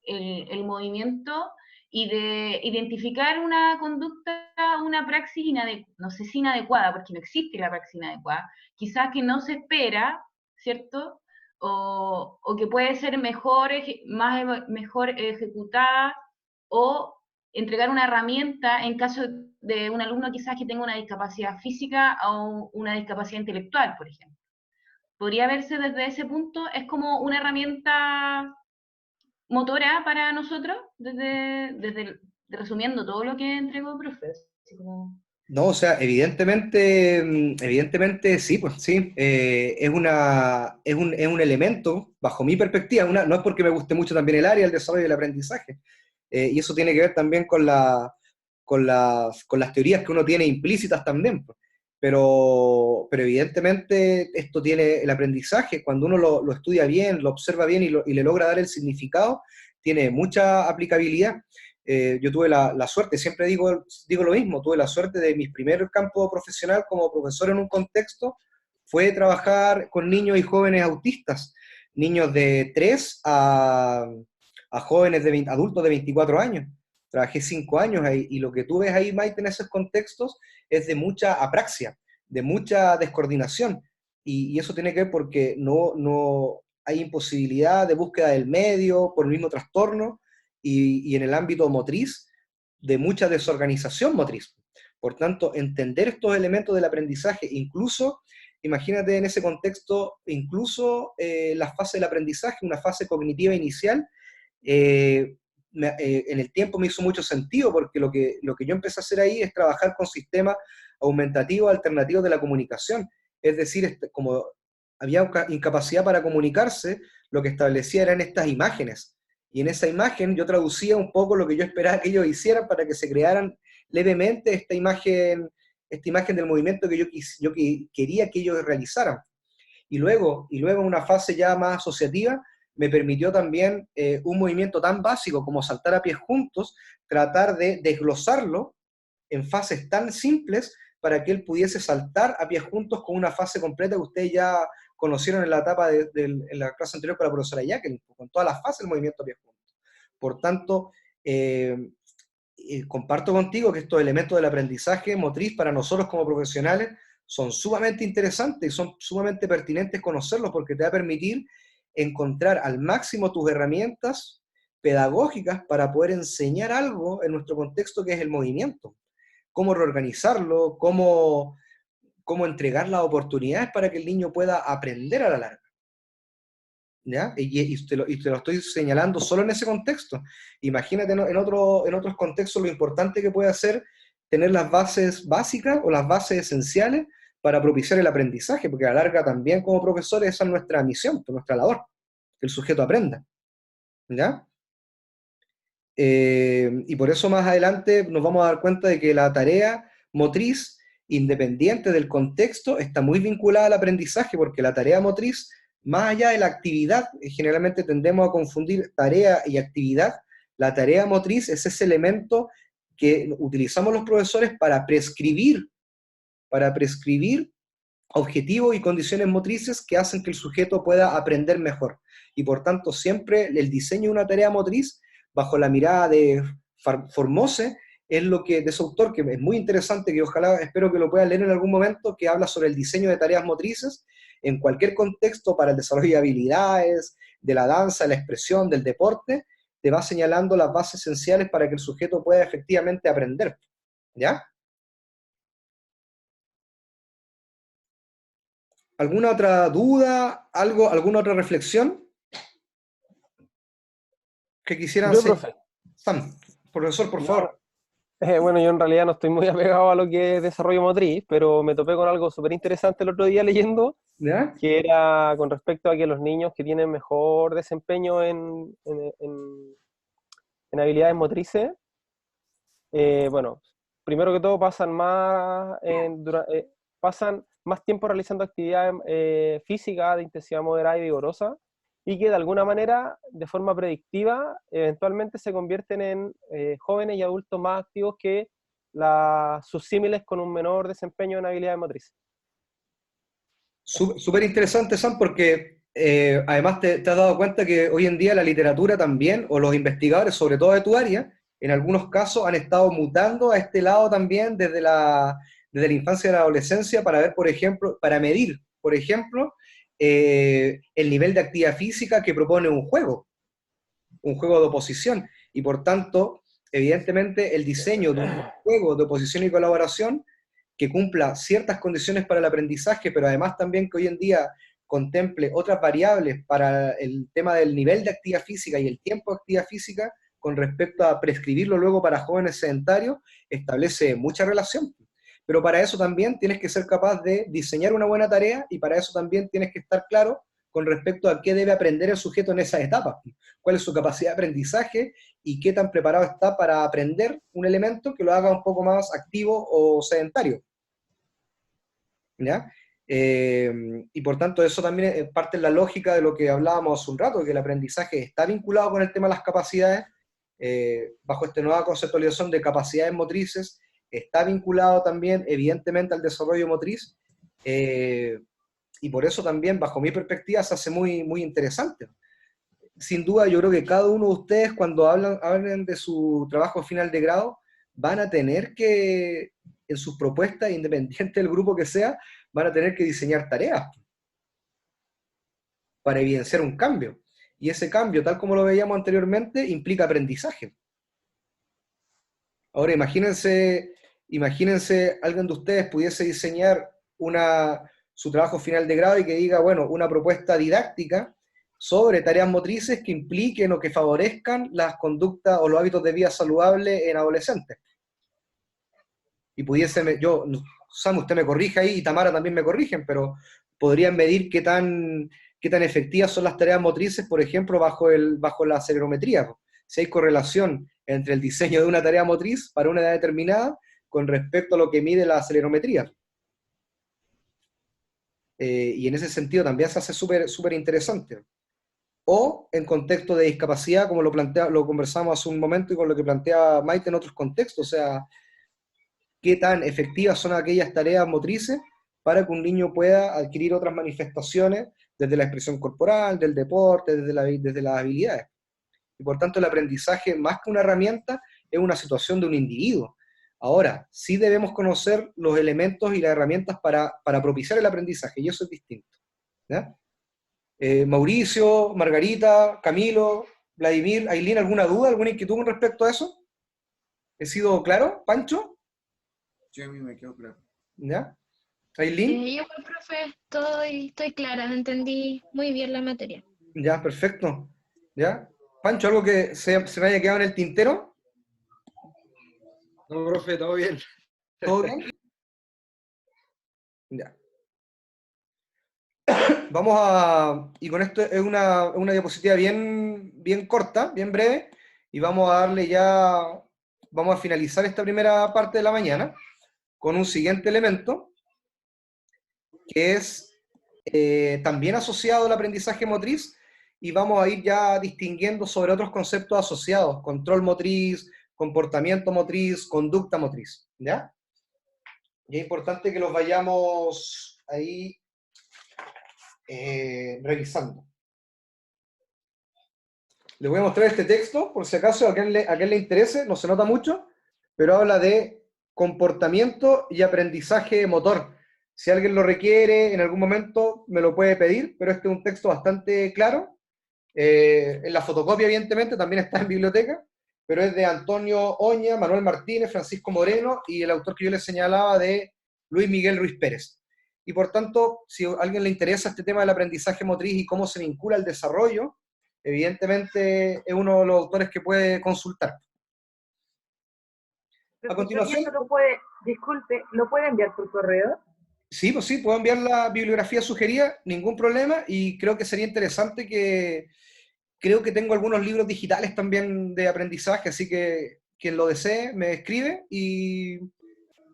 el movimiento y de identificar una conducta, una praxis no sé si inadecuada, porque no existe la praxis inadecuada, quizás que no se espera, ¿cierto? O que puede ser mejor ejecutada, o entregar una herramienta en caso de un alumno quizás que tenga una discapacidad física o una discapacidad intelectual, por ejemplo. Podría verse desde ese punto, es como una herramienta motora para nosotros, resumiendo todo lo que entregó el profe. Así como... No, o sea, evidentemente sí, pues sí, es un elemento, bajo mi perspectiva, no es porque me guste mucho también el área del desarrollo del aprendizaje, y eso tiene que ver también con las teorías que uno tiene implícitas también, pues. Pero evidentemente esto tiene el aprendizaje, cuando uno lo estudia bien, lo observa bien y le logra dar el significado, tiene mucha aplicabilidad. Yo tuve la suerte, siempre digo lo mismo, tuve la suerte de mi primer campo profesional como profesor en un contexto, fue trabajar con niños y jóvenes autistas, niños de 3 a jóvenes adultos de 24 años. Trabajé 5 años ahí, y lo que tú ves ahí, Maite, en esos contextos, es de mucha apraxia, de mucha descoordinación, y eso tiene que ver porque no hay imposibilidad de búsqueda del medio por el mismo trastorno, y en el ámbito motriz, de mucha desorganización motriz. Por tanto, entender estos elementos del aprendizaje, incluso, imagínate en ese contexto, incluso la fase del aprendizaje, una fase cognitiva inicial, en el tiempo me hizo mucho sentido, porque lo que yo empecé a hacer ahí es trabajar con sistemas aumentativos alternativos de la comunicación. Es decir, como había incapacidad para comunicarse, lo que establecía eran estas imágenes. Y en esa imagen yo traducía un poco lo que yo esperaba que ellos hicieran para que se crearan levemente esta imagen del movimiento que yo quería que ellos realizaran. Y luego en una fase ya más asociativa, me permitió también un movimiento tan básico como saltar a pies juntos, tratar de desglosarlo en fases tan simples para que él pudiese saltar a pies juntos con una fase completa que ustedes ya conocieron en la etapa en la clase anterior con la profesora Jacqueline, con todas las fases del movimiento a pies juntos. Por tanto, comparto contigo que estos elementos del aprendizaje motriz para nosotros como profesionales son sumamente interesantes y son sumamente pertinentes conocerlos, porque te va a permitir encontrar al máximo tus herramientas pedagógicas para poder enseñar algo en nuestro contexto que es el movimiento. Cómo reorganizarlo, cómo entregar las oportunidades para que el niño pueda aprender a la larga. ¿Ya? Y te lo estoy señalando solo en ese contexto. Imagínate en otros contextos lo importante que puede ser tener las bases básicas o las bases esenciales para propiciar el aprendizaje, porque a la larga también como profesores esa es nuestra misión, nuestra labor, que el sujeto aprenda. ¿Ya? Y por eso más adelante nos vamos a dar cuenta de que la tarea motriz, independiente del contexto, está muy vinculada al aprendizaje, porque la tarea motriz, más allá de la actividad, generalmente tendemos a confundir tarea y actividad. La tarea motriz es ese elemento que utilizamos los profesores para prescribir objetivos y condiciones motrices que hacen que el sujeto pueda aprender mejor. Y por tanto, siempre el diseño de una tarea motriz, bajo la mirada de Formose, es lo que, de ese autor, que es muy interesante, que ojalá, espero que lo puedan leer en algún momento, que habla sobre el diseño de tareas motrices en cualquier contexto para el desarrollo de habilidades, de la danza, de la expresión, del deporte, te va señalando las bases esenciales para que el sujeto pueda efectivamente aprender. ¿Ya? ¿Alguna otra duda? ¿Alguna otra reflexión que quisieran Yo, hacer? profe. Sam, profesor, por favor. Bueno, yo en realidad no estoy muy apegado a lo que es desarrollo motriz, pero me topé con algo súper interesante el otro día leyendo, ¿Ya? que era con respecto a que los niños que tienen mejor desempeño en habilidades motrices, bueno, primero que todo pasan más tiempo realizando actividades físicas de intensidad moderada y vigorosa, y que de alguna manera, de forma predictiva, eventualmente se convierten en jóvenes y adultos más activos que sus símiles con un menor desempeño en habilidades motrices. Súper interesante, Sam, porque además te has dado cuenta que hoy en día la literatura también, o los investigadores, sobre todo de tu área, en algunos casos han estado mutando a este lado también desde la infancia y la adolescencia para ver, por ejemplo, para medir, por ejemplo, el nivel de actividad física que propone un juego de oposición, y por tanto, evidentemente, el diseño de un juego de oposición y colaboración que cumpla ciertas condiciones para el aprendizaje, pero además también que hoy en día contemple otras variables para el tema del nivel de actividad física y el tiempo de actividad física con respecto a prescribirlo luego para jóvenes sedentarios, establece mucha relación. Pero para eso también tienes que ser capaz de diseñar una buena tarea, y para eso también tienes que estar claro con respecto a qué debe aprender el sujeto en esas etapas, cuál es su capacidad de aprendizaje y qué tan preparado está para aprender un elemento que lo haga un poco más activo o sedentario. ¿Ya? Y por tanto eso también es parte de la lógica de lo que hablábamos hace un rato, que el aprendizaje está vinculado con el tema de las capacidades, bajo esta nueva conceptualización de capacidades motrices, está vinculado también evidentemente al desarrollo motriz, y por eso también, bajo mi perspectiva, se hace muy, muy interesante. Sin duda, yo creo que cada uno de ustedes, cuando hablen de su trabajo final de grado, van a tener que, en sus propuestas, independiente del grupo que sea, van a tener que diseñar tareas para evidenciar un cambio. Y ese cambio, tal como lo veíamos anteriormente, implica aprendizaje. Ahora, imagínense alguien de ustedes pudiese diseñar su trabajo final de grado y que diga, bueno, una propuesta didáctica sobre tareas motrices que impliquen o que favorezcan las conductas o los hábitos de vida saludable en adolescentes. Y Sam, usted me corrige ahí, y Tamara también me corrigen, pero podrían medir qué tan efectivas son las tareas motrices, por ejemplo, bajo la acelerometría. Si hay correlación entre el diseño de una tarea motriz para una edad determinada con respecto a lo que mide la acelerometría. Y en ese sentido también se hace súper interesante. O en contexto de discapacidad, como lo conversamos hace un momento y con lo que plantea Maite en otros contextos, o sea, qué tan efectivas son aquellas tareas motrices para que un niño pueda adquirir otras manifestaciones desde la expresión corporal, del deporte, desde las habilidades. Y por tanto el aprendizaje, más que una herramienta, es una situación de un individuo. Ahora, sí debemos conocer los elementos y las herramientas para propiciar el aprendizaje, y eso es distinto. ¿Ya? Mauricio, Margarita, Camilo, Vladimir, Ailín, ¿alguna duda, alguna inquietud con respecto a eso? ¿He sido claro, Pancho? Sí, a mí me quedó claro. ¿Ya? ¿Ailín? Yo, profe, estoy clara, entendí muy bien la materia. Ya, perfecto. ¿Ya? Pancho, ¿algo que se me haya quedado en el tintero? No, profe, todo bien. ¿Todo bien? Ya. Vamos a, y con esto es una diapositiva bien corta, bien breve, y vamos a darle ya, vamos a finalizar esta primera parte de la mañana con un siguiente elemento, que es también asociado al aprendizaje motriz, y vamos a ir ya distinguiendo sobre otros conceptos asociados, control motriz, comportamiento motriz, conducta motriz, ¿ya? Y es importante que los vayamos ahí revisando. Les voy a mostrar este texto, por si acaso a quien le interese, no se nota mucho, pero habla de comportamiento y aprendizaje motor. Si alguien lo requiere, en algún momento me lo puede pedir, pero este es un texto bastante claro. En la fotocopia, evidentemente, también está en biblioteca, pero es de Antonio Oña, Manuel Martínez, Francisco Moreno, y el autor que yo les señalaba de Luis Miguel Ruiz Pérez. Y por tanto, si a alguien le interesa este tema del aprendizaje motriz y cómo se vincula al desarrollo, evidentemente es uno de los autores que puede consultar. A continuación, Disculpe, ¿lo puede enviar por correo? sí, pues sí, puedo enviar la bibliografía sugerida, ningún problema, y creo que sería interesante creo que tengo algunos libros digitales también de aprendizaje, así que quien lo desee me escribe y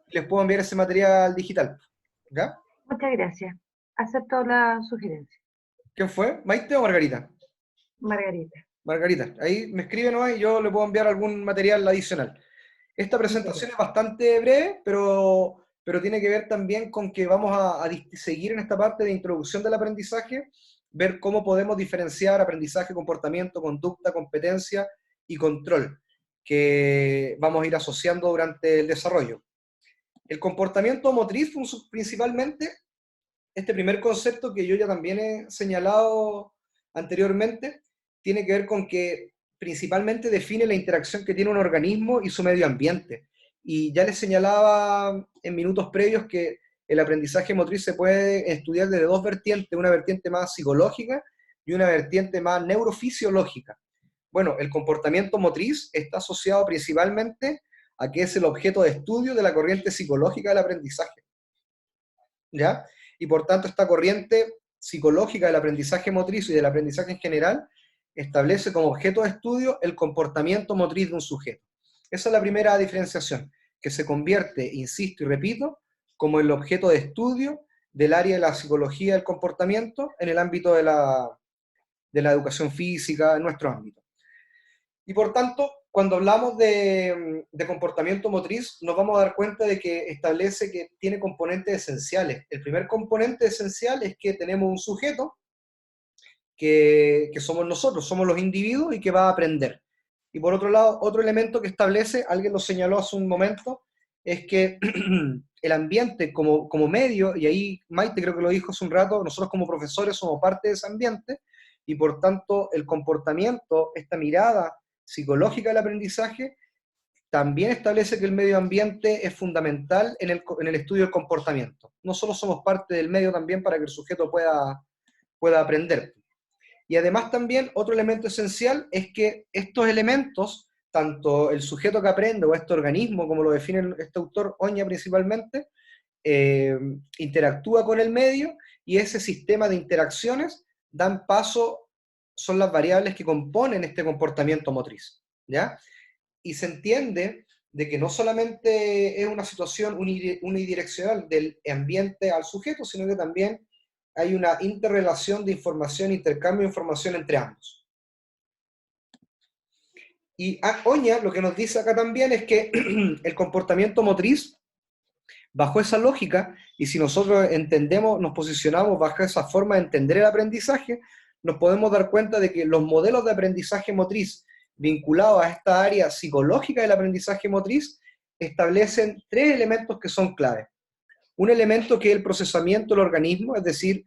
les puedo enviar ese material digital. ¿Ya? Muchas gracias. Acepto la sugerencia. ¿Quién fue? ¿Maite o Margarita? Margarita. Margarita, ahí me escribe nomás y yo le puedo enviar algún material adicional. Esta presentación es bastante breve, pero tiene que ver también con que vamos a seguir en esta parte de introducción del aprendizaje, ver cómo podemos diferenciar aprendizaje, comportamiento, conducta, competencia y control, que vamos a ir asociando durante el desarrollo. El comportamiento motriz, principalmente, este primer concepto que yo ya también he señalado anteriormente, tiene que ver con que principalmente define la interacción que tiene un organismo y su medio ambiente. Y ya les señalaba en minutos previos que el aprendizaje motriz se puede estudiar desde dos vertientes, una vertiente más psicológica y una vertiente más neurofisiológica. Bueno, el comportamiento motriz está asociado principalmente a que es el objeto de estudio de la corriente psicológica del aprendizaje. ¿Ya? Y por tanto esta corriente psicológica del aprendizaje motriz y del aprendizaje en general establece como objeto de estudio el comportamiento motriz de un sujeto. Esa es la primera diferenciación, que se convierte, insisto y repito, como el objeto de estudio del área de la psicología del comportamiento en el ámbito de la educación física, en nuestro ámbito. Y por tanto, cuando hablamos de comportamiento motriz, nos vamos a dar cuenta de que establece que tiene componentes esenciales. El primer componente esencial es que tenemos un sujeto que somos nosotros, somos los individuos y que va a aprender. Y por otro lado, otro elemento que establece, alguien lo señaló hace un momento, es que el ambiente como medio, y ahí Maite creo que lo dijo hace un rato, nosotros como profesores somos parte de ese ambiente, y por tanto el comportamiento, esta mirada psicológica del aprendizaje, también establece que el medio ambiente es fundamental en el estudio del comportamiento. No solo somos parte del medio también para que el sujeto pueda aprender. Y además también otro elemento esencial es que estos elementos, tanto el sujeto que aprende o este organismo, como lo define este autor Oña principalmente, interactúa con el medio y ese sistema de interacciones dan paso, son las variables que componen este comportamiento motriz, ¿ya? Y se entiende de que no solamente es una situación unidireccional del ambiente al sujeto, sino que también hay una interrelación de información, intercambio de información entre ambos. Y Oña lo que nos dice acá también es que el comportamiento motriz, bajo esa lógica, y si nosotros entendemos, nos posicionamos bajo esa forma de entender el aprendizaje, nos podemos dar cuenta de que los modelos de aprendizaje motriz vinculados a esta área psicológica del aprendizaje motriz establecen tres elementos que son claves. Un elemento que es el procesamiento del organismo, es decir,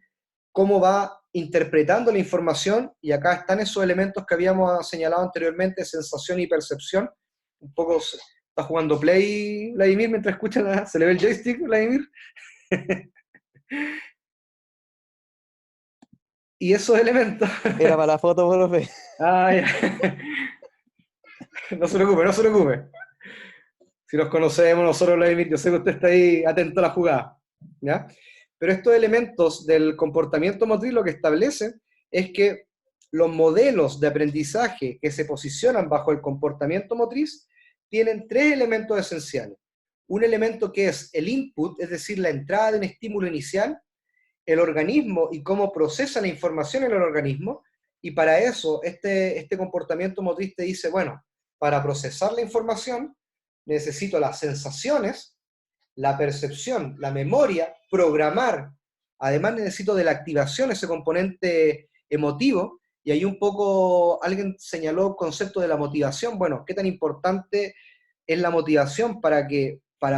cómo va interpretando la información, y acá están esos elementos que habíamos señalado anteriormente, sensación y percepción. Un poco está jugando Play Vladimir mientras escucha, se le ve el joystick, Vladimir. Y esos elementos... Era para la foto, profe. Ah, ya. No se preocupe, no se preocupe. Si nos conocemos nosotros, Vladimir, yo sé que usted está ahí atento a la jugada, ¿ya? Pero estos elementos del comportamiento motriz lo que establecen es que los modelos de aprendizaje que se posicionan bajo el comportamiento motriz tienen tres elementos esenciales. Un elemento que es el input, es decir, la entrada de un estímulo inicial, el organismo y cómo procesa la información en el organismo, y para eso este comportamiento motriz te dice, bueno, para procesar la información necesito las sensaciones, la percepción, la memoria, programar. Además necesito de la activación, ese componente emotivo, y ahí un poco alguien señaló el concepto de la motivación. Bueno, ¿qué tan importante es la motivación para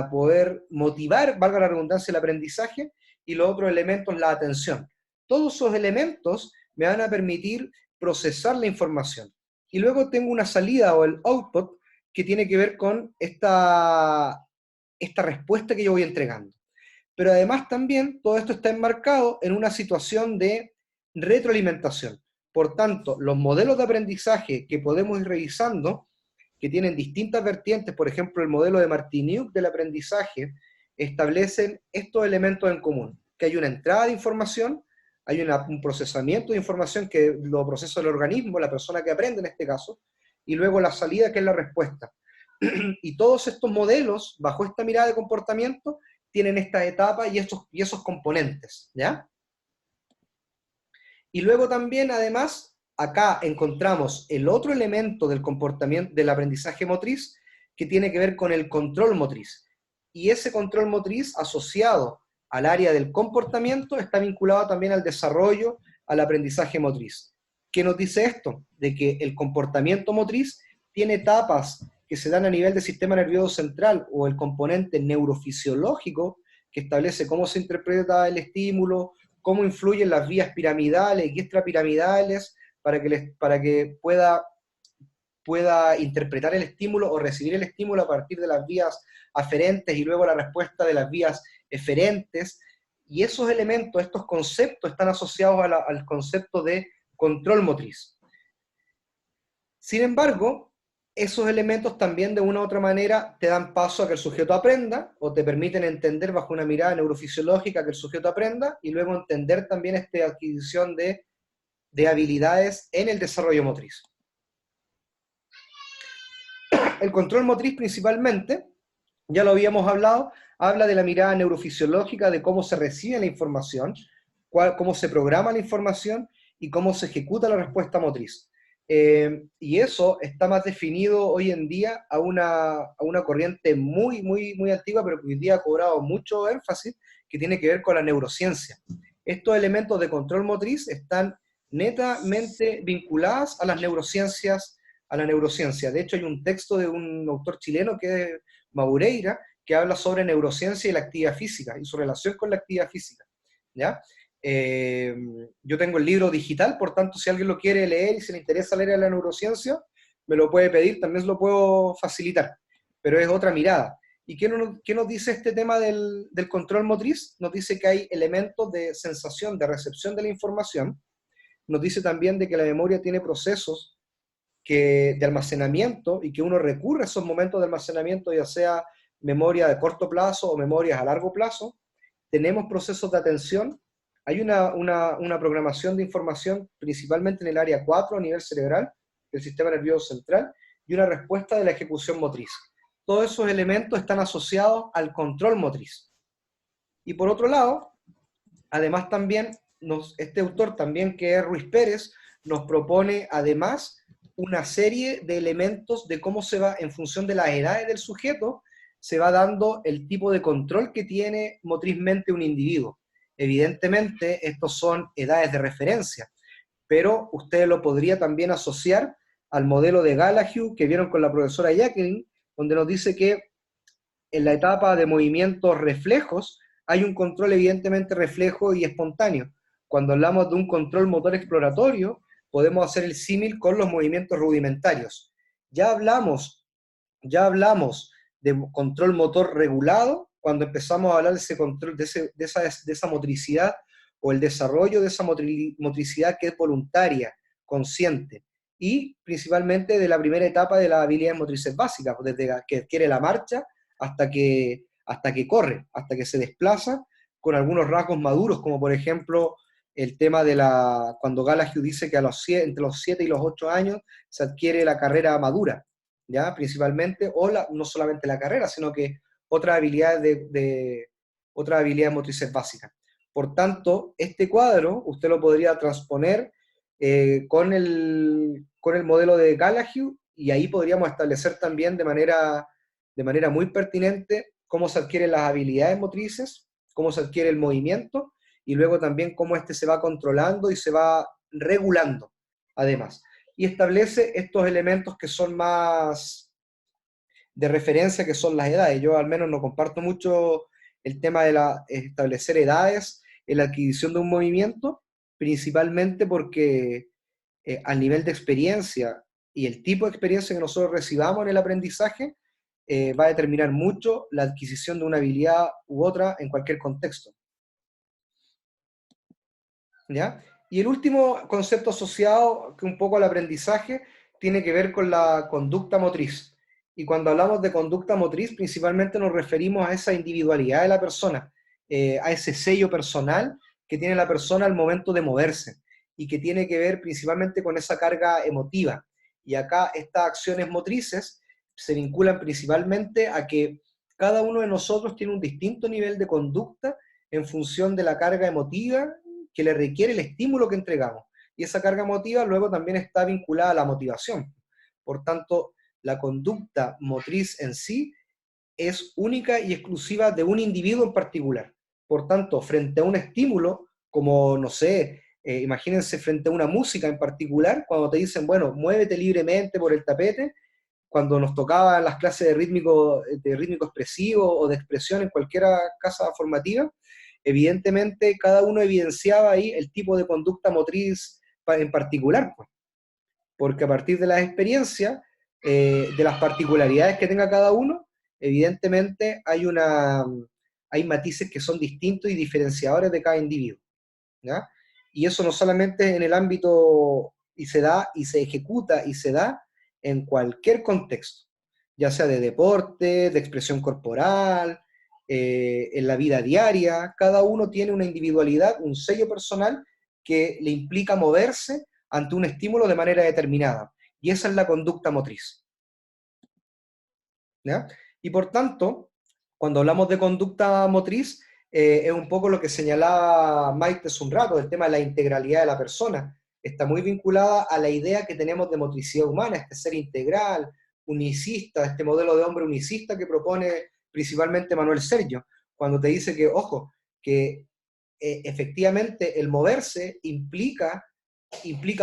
poder motivar, valga la redundancia, el aprendizaje? Y los otros elementos, la atención. Todos esos elementos me van a permitir procesar la información. Y luego tengo una salida o el output que tiene que ver con esta respuesta que yo voy entregando. Pero además también todo esto está enmarcado en una situación de retroalimentación. Por tanto, los modelos de aprendizaje que podemos ir revisando, que tienen distintas vertientes, por ejemplo, el modelo de Martiniuk del aprendizaje, establecen estos elementos en común, que hay una entrada de información, hay un procesamiento de información que lo procesa el organismo, la persona que aprende en este caso, y luego la salida, que es la respuesta. Y todos estos modelos, bajo esta mirada de comportamiento, tienen esta etapa y esos componentes, ¿ya? Y luego también, además, acá encontramos el otro elemento del comportamiento, del aprendizaje motriz, que tiene que ver con el control motriz. Y ese control motriz asociado al área del comportamiento está vinculado también al desarrollo, al aprendizaje motriz. ¿Qué nos dice esto? De que el comportamiento motriz tiene etapas que se dan a nivel del sistema nervioso central o el componente neurofisiológico que establece cómo se interpreta el estímulo, cómo influyen las vías piramidales y extrapiramidales para que pueda interpretar el estímulo o recibir el estímulo a partir de las vías aferentes y luego la respuesta de las vías eferentes. Y esos elementos, estos conceptos están asociados al concepto de control motriz. Sin embargo, esos elementos también de una u otra manera te dan paso a que el sujeto aprenda, o te permiten entender bajo una mirada neurofisiológica que el sujeto aprenda, y luego entender también esta adquisición de habilidades en el desarrollo motriz. El control motriz principalmente, ya lo habíamos hablado, habla de la mirada neurofisiológica, de cómo se recibe la información, cómo se programa la información y cómo se ejecuta la respuesta motriz. Y eso está más definido hoy en día a una corriente muy, muy, muy antigua, pero que hoy día ha cobrado mucho énfasis, que tiene que ver con la neurociencia. Estos elementos de control motriz están netamente vinculados a las neurociencias, a la neurociencia. De hecho, hay un texto de un autor chileno que es Maureira, que habla sobre neurociencia y la actividad física, y su relación con la actividad física, ¿ya? Yo tengo el libro digital, por tanto, si alguien lo quiere leer y se le interesa leer a la neurociencia, me lo puede pedir, también lo puedo facilitar, pero es otra mirada. ¿Y qué nos dice este tema del control motriz? Nos dice que hay elementos de sensación, de recepción de la información. Nos dice también de que la memoria tiene procesos de almacenamiento y que uno recurre a esos momentos de almacenamiento, ya sea memoria de corto plazo o memorias a largo plazo. Tenemos procesos de atención. Hay una programación de información principalmente en el área 4 a nivel cerebral, del sistema nervioso central, y una respuesta de la ejecución motriz. Todos esos elementos están asociados al control motriz. Y por otro lado, además también, este autor también, que es Ruiz Pérez, nos propone además una serie de elementos de cómo se va, en función de las edades del sujeto, se va dando el tipo de control que tiene motrizmente un individuo. Evidentemente, estos son edades de referencia, pero usted lo podría también asociar al modelo de Gallagher que vieron con la profesora Jacqueline, donde nos dice que en la etapa de movimientos reflejos hay un control evidentemente reflejo y espontáneo. cuando hablamos de un control motor exploratorio, podemos hacer el símil con los movimientos rudimentarios. Ya hablamos de control motor regulado cuando empezamos a hablar de ese control, de esa motricidad, o el desarrollo de esa motricidad que es voluntaria, consciente, y principalmente de la primera etapa de las habilidades motrices básicas, desde que adquiere la marcha hasta que corre, hasta que se desplaza, con algunos rasgos maduros, como por ejemplo el tema de cuando Gallagher dice que entre los 7 y los 8 años se adquiere la carrera madura, ¿ya? Principalmente, o no solamente la carrera, sino que otras habilidades motrices básicas. Por tanto, este cuadro usted lo podría transponer con el modelo de Gallagher, y ahí podríamos establecer también de manera muy pertinente cómo se adquieren las habilidades motrices, cómo se adquiere el movimiento, y luego también cómo este se va controlando y se va regulando, además. Y establece estos elementos que son más de referencia, que son las edades. Yo al menos no comparto mucho el tema de establecer edades en la adquisición de un movimiento, principalmente porque al nivel de experiencia y el tipo de experiencia que nosotros recibamos en el aprendizaje va a determinar mucho la adquisición de una habilidad u otra en cualquier contexto. ¿Ya? Y el último concepto asociado que un poco al aprendizaje tiene que ver con la conducta motriz. Y cuando hablamos de conducta motriz, principalmente nos referimos a esa individualidad de la persona, a ese sello personal que tiene la persona al momento de moverse, y que tiene que ver principalmente con esa carga emotiva. Y acá estas acciones motrices se vinculan principalmente a que cada uno de nosotros tiene un distinto nivel de conducta en función de la carga emotiva que le requiere el estímulo que entregamos. Y esa carga emotiva luego también está vinculada a la motivación. Por tanto, la conducta motriz en sí es única y exclusiva de un individuo en particular. Por tanto, frente a un estímulo, como, no sé, imagínense frente a una música en particular, cuando te dicen, bueno, muévete libremente por el tapete, cuando nos tocaban las clases de rítmico expresivo o de expresión en cualquier casa formativa, evidentemente cada uno evidenciaba ahí el tipo de conducta motriz en particular, pues. Porque a partir de las experiencias, de las particularidades que tenga cada uno, evidentemente hay matices que son distintos y diferenciadores de cada individuo, ¿ya? Y eso no solamente en el ámbito, y se da, y se ejecuta, y se da en cualquier contexto, ya sea de deporte, de expresión corporal, en la vida diaria. Cada uno tiene una individualidad, un sello personal que le implica moverse ante un estímulo de manera determinada. Y esa es la conducta motriz, ¿ya? Y por tanto, cuando hablamos de conducta motriz, es un poco lo que señalaba Maite hace un rato, el tema de la integralidad de la persona. Está muy vinculada a la idea que tenemos de motricidad humana, este ser integral, unicista, este modelo de hombre unicista que propone principalmente Manuel Sergio, cuando te dice que, ojo, que efectivamente el moverse implica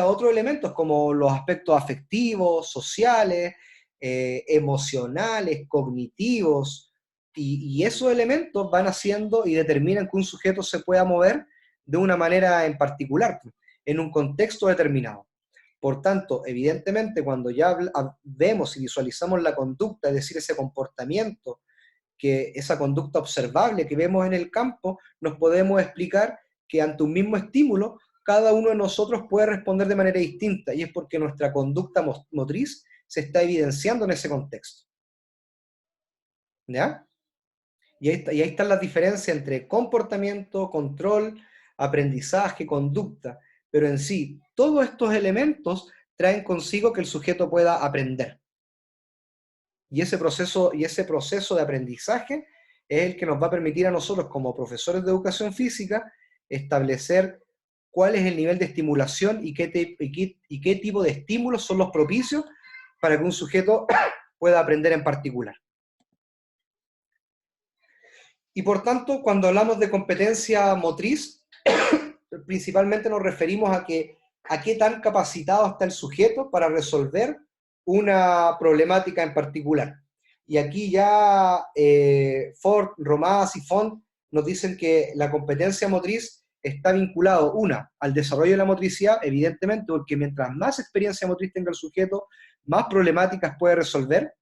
otros elementos como los aspectos afectivos, sociales, emocionales, cognitivos, y esos elementos van haciendo y determinan que un sujeto se pueda mover de una manera en particular, en un contexto determinado. Por tanto, evidentemente, cuando ya vemos y visualizamos la conducta, es decir, ese comportamiento, esa conducta observable que vemos en el campo, nos podemos explicar que ante un mismo estímulo, cada uno de nosotros puede responder de manera distinta, y es porque nuestra conducta motriz se está evidenciando en ese contexto. ¿Ya? Y ahí están las diferencias entre comportamiento, control, aprendizaje, conducta, pero en sí, todos estos elementos traen consigo que el sujeto pueda aprender. Y ese proceso de aprendizaje es el que nos va a permitir a nosotros, como profesores de educación física, establecer cuál es el nivel de estimulación y qué tipo de estímulos son los propicios para que un sujeto pueda aprender en particular. Y por tanto, cuando hablamos de competencia motriz, principalmente nos referimos a qué tan capacitado está el sujeto para resolver una problemática en particular. Y aquí ya Ford, Romás y Font nos dicen que la competencia motriz está vinculado, al desarrollo de la motricidad, evidentemente, porque mientras más experiencia motriz tenga el sujeto, más problemáticas puede resolver.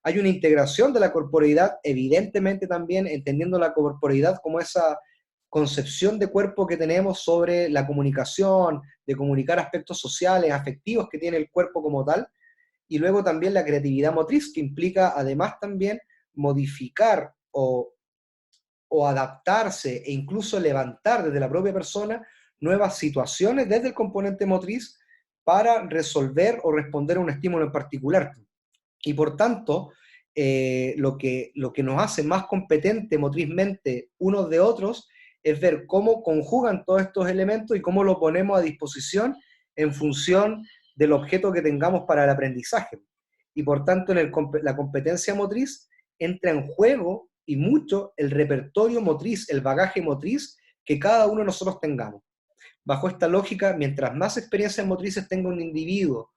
Hay una integración de la corporeidad, evidentemente también, entendiendo la corporeidad como esa concepción de cuerpo que tenemos sobre la comunicación, de comunicar aspectos sociales, afectivos que tiene el cuerpo como tal, y luego también la creatividad motriz, que implica además también modificar o adaptarse e incluso levantar desde la propia persona nuevas situaciones desde el componente motriz para resolver o responder a un estímulo en particular. Y por tanto, lo que nos hace más competente motrizmente unos de otros es ver cómo conjugan todos estos elementos y cómo lo ponemos a disposición en función del objeto que tengamos para el aprendizaje. Y por tanto, la competencia motriz entra en juego y mucho el repertorio motriz, el bagaje motriz que cada uno de nosotros tengamos. Bajo esta lógica, mientras más experiencias motrices tenga un individuo,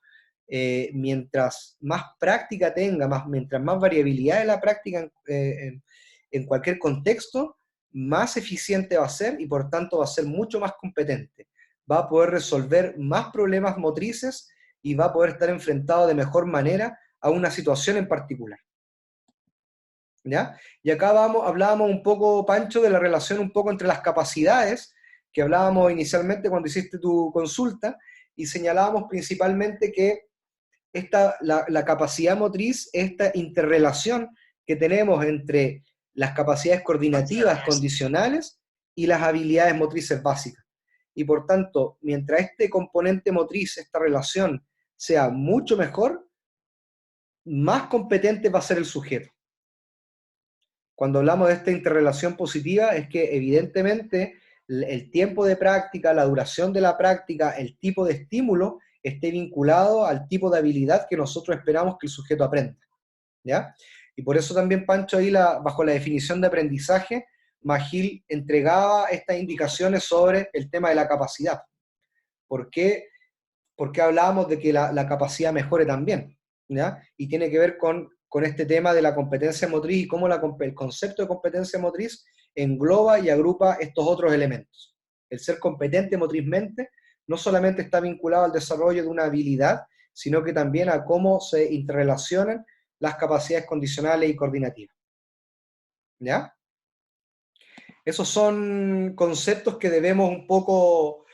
mientras más práctica tenga, mientras más variabilidad de la práctica en cualquier contexto, más eficiente va a ser y por tanto va a ser mucho más competente. Va a poder resolver más problemas motrices y va a poder estar enfrentado de mejor manera a una situación en particular. ¿Ya? Y acá hablábamos un poco, Pancho, de la relación un poco entre las capacidades, que hablábamos inicialmente cuando hiciste tu consulta, y señalábamos principalmente que la capacidad motriz, esta interrelación que tenemos entre las capacidades coordinativas condicionales y las habilidades motrices básicas. Y por tanto, mientras este componente motriz, esta relación, sea mucho mejor, más competente va a ser el sujeto. Cuando hablamos de esta interrelación positiva, es que evidentemente el tiempo de práctica, la duración de la práctica, el tipo de estímulo, esté vinculado al tipo de habilidad que nosotros esperamos que el sujeto aprenda. ¿Ya? Y por eso también, Pancho, ahí bajo la definición de aprendizaje, Magil entregaba estas indicaciones sobre el tema de la capacidad. ¿Por qué hablábamos de que la capacidad mejore también? ¿Ya? Y tiene que ver con este tema de la competencia motriz y cómo el concepto de competencia motriz engloba y agrupa estos otros elementos. El ser competente motrizmente no solamente está vinculado al desarrollo de una habilidad, sino que también a cómo se interrelacionan las capacidades condicionales y coordinativas. ¿Ya? Esos son conceptos que debemos un poco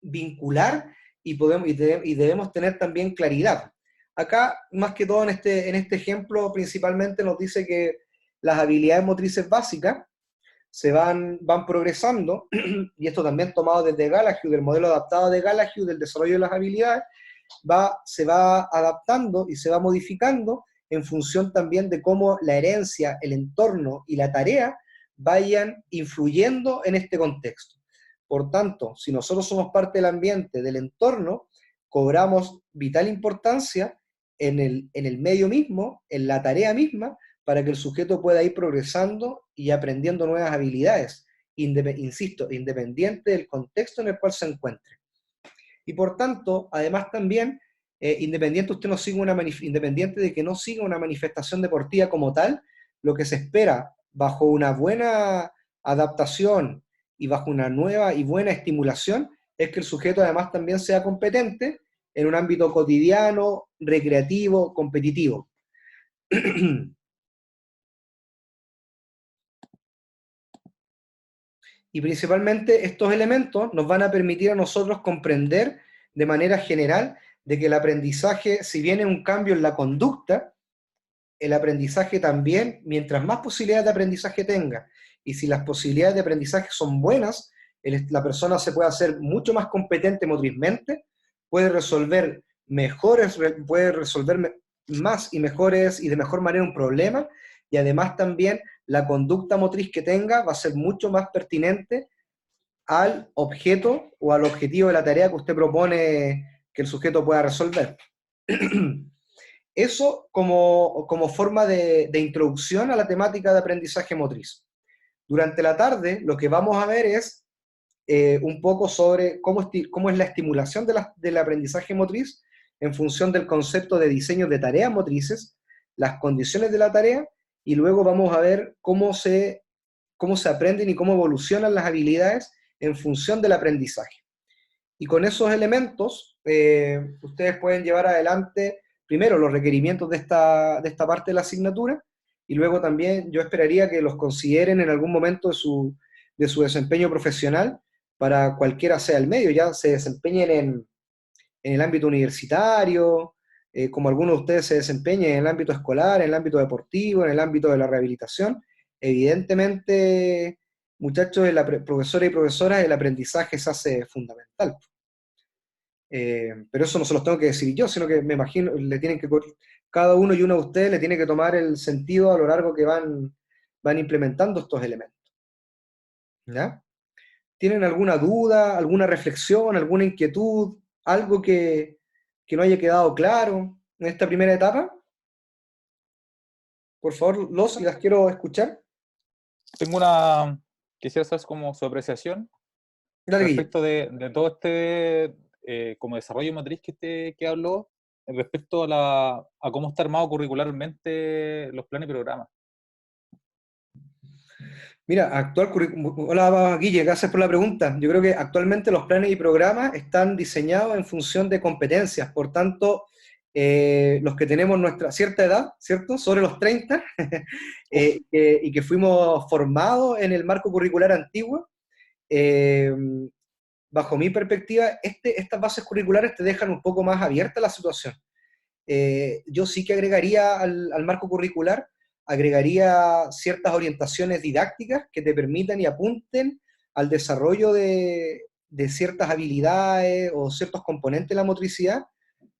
vincular y debemos tener también claridad. Acá, más que todo en este ejemplo, principalmente nos dice que las habilidades motrices básicas se van progresando, y esto también tomado desde Gallagher, del modelo adaptado de Gallagher, del desarrollo de las habilidades, se va adaptando y se va modificando en función también de cómo la herencia, el entorno y la tarea vayan influyendo en este contexto. Por tanto, si nosotros somos parte del ambiente, del entorno, cobramos vital importancia en el medio mismo, en la tarea misma, para que el sujeto pueda ir progresando y aprendiendo nuevas habilidades, insisto, independiente del contexto en el cual se encuentre. Y por tanto, además también, independiente de que no siga una manifestación deportiva como tal, lo que se espera bajo una buena adaptación y bajo una nueva y buena estimulación es que el sujeto además también sea competente en un ámbito cotidiano, recreativo, competitivo. Y principalmente estos elementos nos van a permitir a nosotros comprender de manera general de que el aprendizaje, si bien es un cambio en la conducta, el aprendizaje también, mientras más posibilidades de aprendizaje tenga, y si las posibilidades de aprendizaje son buenas, la persona se puede hacer mucho más competente motrizmente, puede resolver más y mejores y de mejor manera un problema, y además también la conducta motriz que tenga va a ser mucho más pertinente al objeto o al objetivo de la tarea que usted propone que el sujeto pueda resolver. Eso como forma de introducción a la temática de aprendizaje motriz. Durante la tarde lo que vamos a ver es un poco sobre cómo es la estimulación del aprendizaje motriz en función del concepto de diseño de tareas motrices, las condiciones de la tarea, y luego vamos a ver cómo se cómo se aprenden y cómo evolucionan las habilidades en función del aprendizaje. Y con esos elementos, ustedes pueden llevar adelante, primero, los requerimientos de esta parte de la asignatura, y luego también yo esperaría que los consideren en algún momento de su desempeño profesional, para cualquiera sea el medio, ya se desempeñen en el ámbito universitario, como algunos de ustedes se desempeñen en el ámbito escolar, en el ámbito deportivo, en el ámbito de la rehabilitación. Evidentemente, muchachos, profesores y profesoras, el aprendizaje se hace fundamental. Pero eso no se los tengo que decir yo, sino que me imagino, cada uno y uno de ustedes le tiene que tomar el sentido a lo largo que van implementando estos elementos. ¿Ya? ¿Tienen alguna duda, alguna reflexión, alguna inquietud, algo que no haya quedado claro en esta primera etapa? Por favor, las quiero escuchar. Quisiera saber como su apreciación Dale, Guille. respecto de todo como desarrollo matriz que habló, respecto a cómo está armado curricularmente los planes y programas. Mira, hola Guille, gracias por la pregunta. Yo creo que actualmente los planes y programas están diseñados en función de competencias, por tanto, los que tenemos nuestra cierta edad, ¿cierto? Sobre los 30, y que fuimos formados en el marco curricular antiguo, bajo mi perspectiva, estas bases curriculares te dejan un poco más abierta la situación. Yo sí que agregaría al marco curricular, agregaría ciertas orientaciones didácticas que te permitan y apunten al desarrollo de ciertas habilidades o ciertos componentes de la motricidad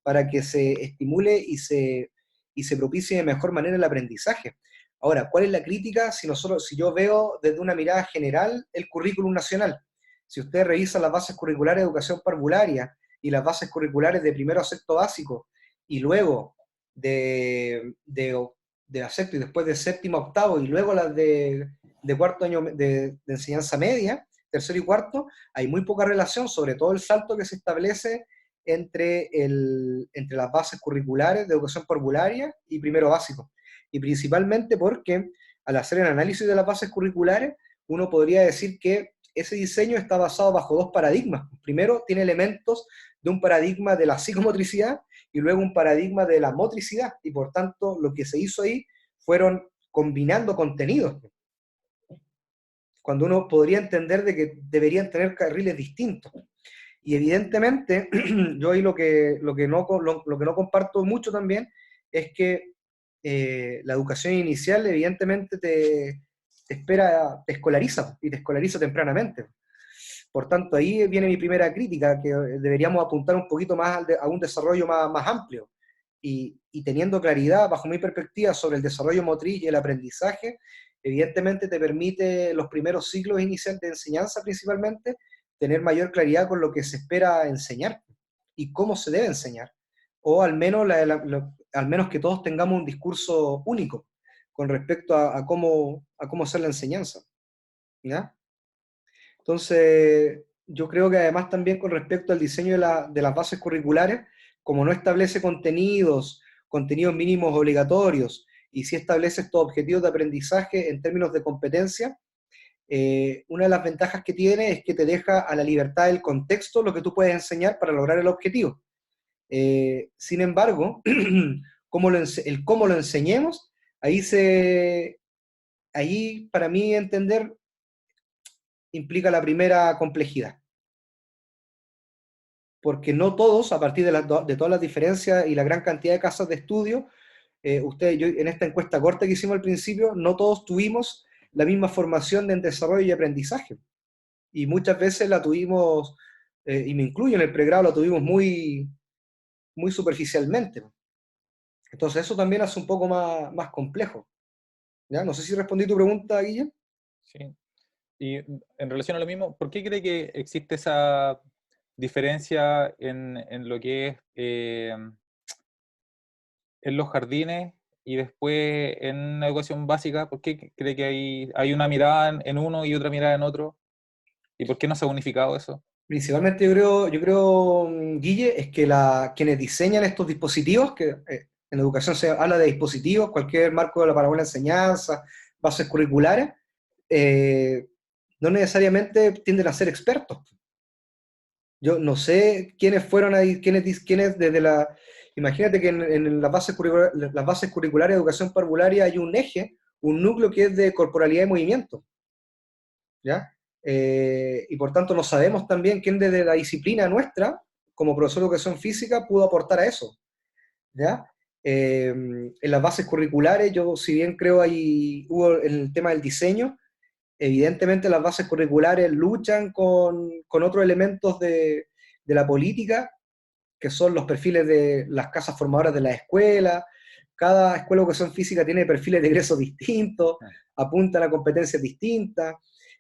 para que se estimule y se propicie de mejor manera el aprendizaje. Ahora, ¿cuál es la crítica si yo veo desde una mirada general el currículum nacional? Si ustedes revisan las bases curriculares de educación parvularia y las bases curriculares de primero a sexto básico, y luego de sexto y después de séptimo a octavo, y luego las de cuarto año de enseñanza media, tercero y cuarto, hay muy poca relación, sobre todo el salto que se establece entre las bases curriculares de educación parvularia y primero básico. Y principalmente porque al hacer el análisis de las bases curriculares, uno podría decir que ese diseño está basado bajo dos paradigmas. Primero, tiene elementos de un paradigma de la psicomotricidad y luego un paradigma de la motricidad, y por tanto lo que se hizo ahí fueron combinando contenidos, cuando uno podría entender de que deberían tener carriles distintos. Y evidentemente, yo ahí lo que no comparto mucho también es que la educación inicial evidentemente te escolariza, y te escolariza tempranamente. Por tanto, ahí viene mi primera crítica, que deberíamos apuntar un poquito más a un desarrollo más amplio, y teniendo claridad, bajo mi perspectiva, sobre el desarrollo motriz y el aprendizaje, evidentemente te permite los primeros ciclos iniciales de enseñanza principalmente, tener mayor claridad con lo que se espera enseñar y cómo se debe enseñar, o al menos, al menos que todos tengamos un discurso único con respecto a cómo hacer la enseñanza, ¿ya? Entonces, yo creo que además también con respecto al diseño de las bases curriculares, como no establece contenidos mínimos obligatorios, y sí establece estos objetivos de aprendizaje en términos de competencia, una de las ventajas que tiene es que te deja a la libertad del contexto lo que tú puedes enseñar para lograr el objetivo. Sin embargo, cómo lo enseñemos, ahí para mí entender implica la primera complejidad. Porque no todos, a partir de todas las diferencias y la gran cantidad de casas de estudio, en esta encuesta corta que hicimos al principio, no todos tuvimos la misma formación en desarrollo y aprendizaje. Y muchas veces la tuvimos, y me incluyo en el pregrado, la tuvimos muy, muy superficialmente. Entonces eso también hace un poco más complejo. ¿Ya? No sé si respondí tu pregunta, Guille. Sí. Y en relación a lo mismo, ¿por qué cree que existe esa diferencia en lo que es en los jardines y después en la educación básica? ¿Por qué cree que hay una mirada en uno y otra mirada en otro? ¿Y por qué no se ha unificado eso? Principalmente yo creo, Guille, es que quienes diseñan estos dispositivos, que en educación se habla de dispositivos, cualquier marco de la parábola de enseñanza, bases curriculares, no necesariamente tienden a ser expertos. Yo no sé quiénes fueron ahí, quiénes desde la... Imagínate que en las bases curriculares de educación parvularia hay un eje, un núcleo que es de corporalidad y movimiento, ¿ya? Y por tanto no sabemos también quién desde la disciplina nuestra, como profesor de educación física, pudo aportar a eso, ¿ya? En las bases curriculares, yo si bien creo ahí hubo en el tema del diseño, evidentemente las bases curriculares luchan con otros elementos de la política, que son los perfiles de las casas formadoras de la escuela. Cada escuela de educación física tiene perfiles de egresos distintos, apuntan a competencias distintas.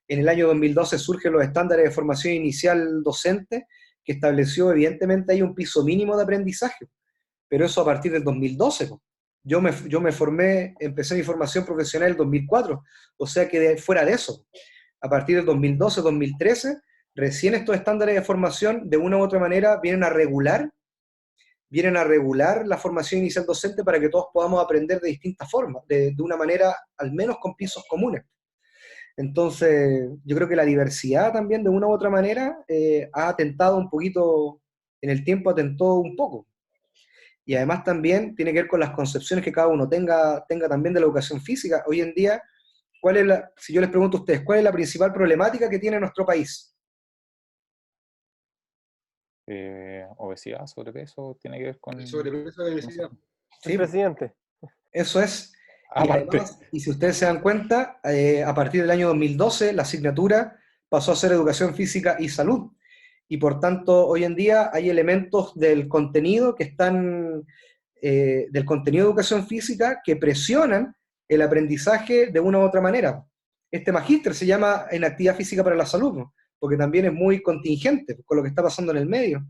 En el año 2012 surgen los estándares de formación inicial docente, que estableció evidentemente hay un piso mínimo de aprendizaje, pero eso a partir del 2012. Yo me formé, empecé mi formación profesional en el 2004, o sea que fuera de eso, a partir del 2012, 2013, recién estos estándares de formación de una u otra manera vienen a regular la formación inicial docente para que todos podamos aprender de distintas formas, de una manera al menos con pisos comunes. Entonces, yo creo que la diversidad también de una u otra manera ha atentado un poquito, en el tiempo atentó un poco. Y además también tiene que ver con las concepciones que cada uno tenga también de la educación física. Hoy en día, si yo les pregunto a ustedes, ¿cuál es la principal problemática que tiene nuestro país? Obesidad, sobrepeso, tiene que ver con... Sobrepeso y obesidad. Sí, El presidente. eso es. Y Aparte. además, y si ustedes se dan cuenta, a partir del año 2012 la asignatura pasó a ser educación física y salud. Y por tanto, hoy en día hay elementos del contenido que están, del contenido de educación física que presionan el aprendizaje de una u otra manera. Este magíster se llama en actividad física para la salud, ¿no? Porque también es muy contingente con lo que está pasando en el medio.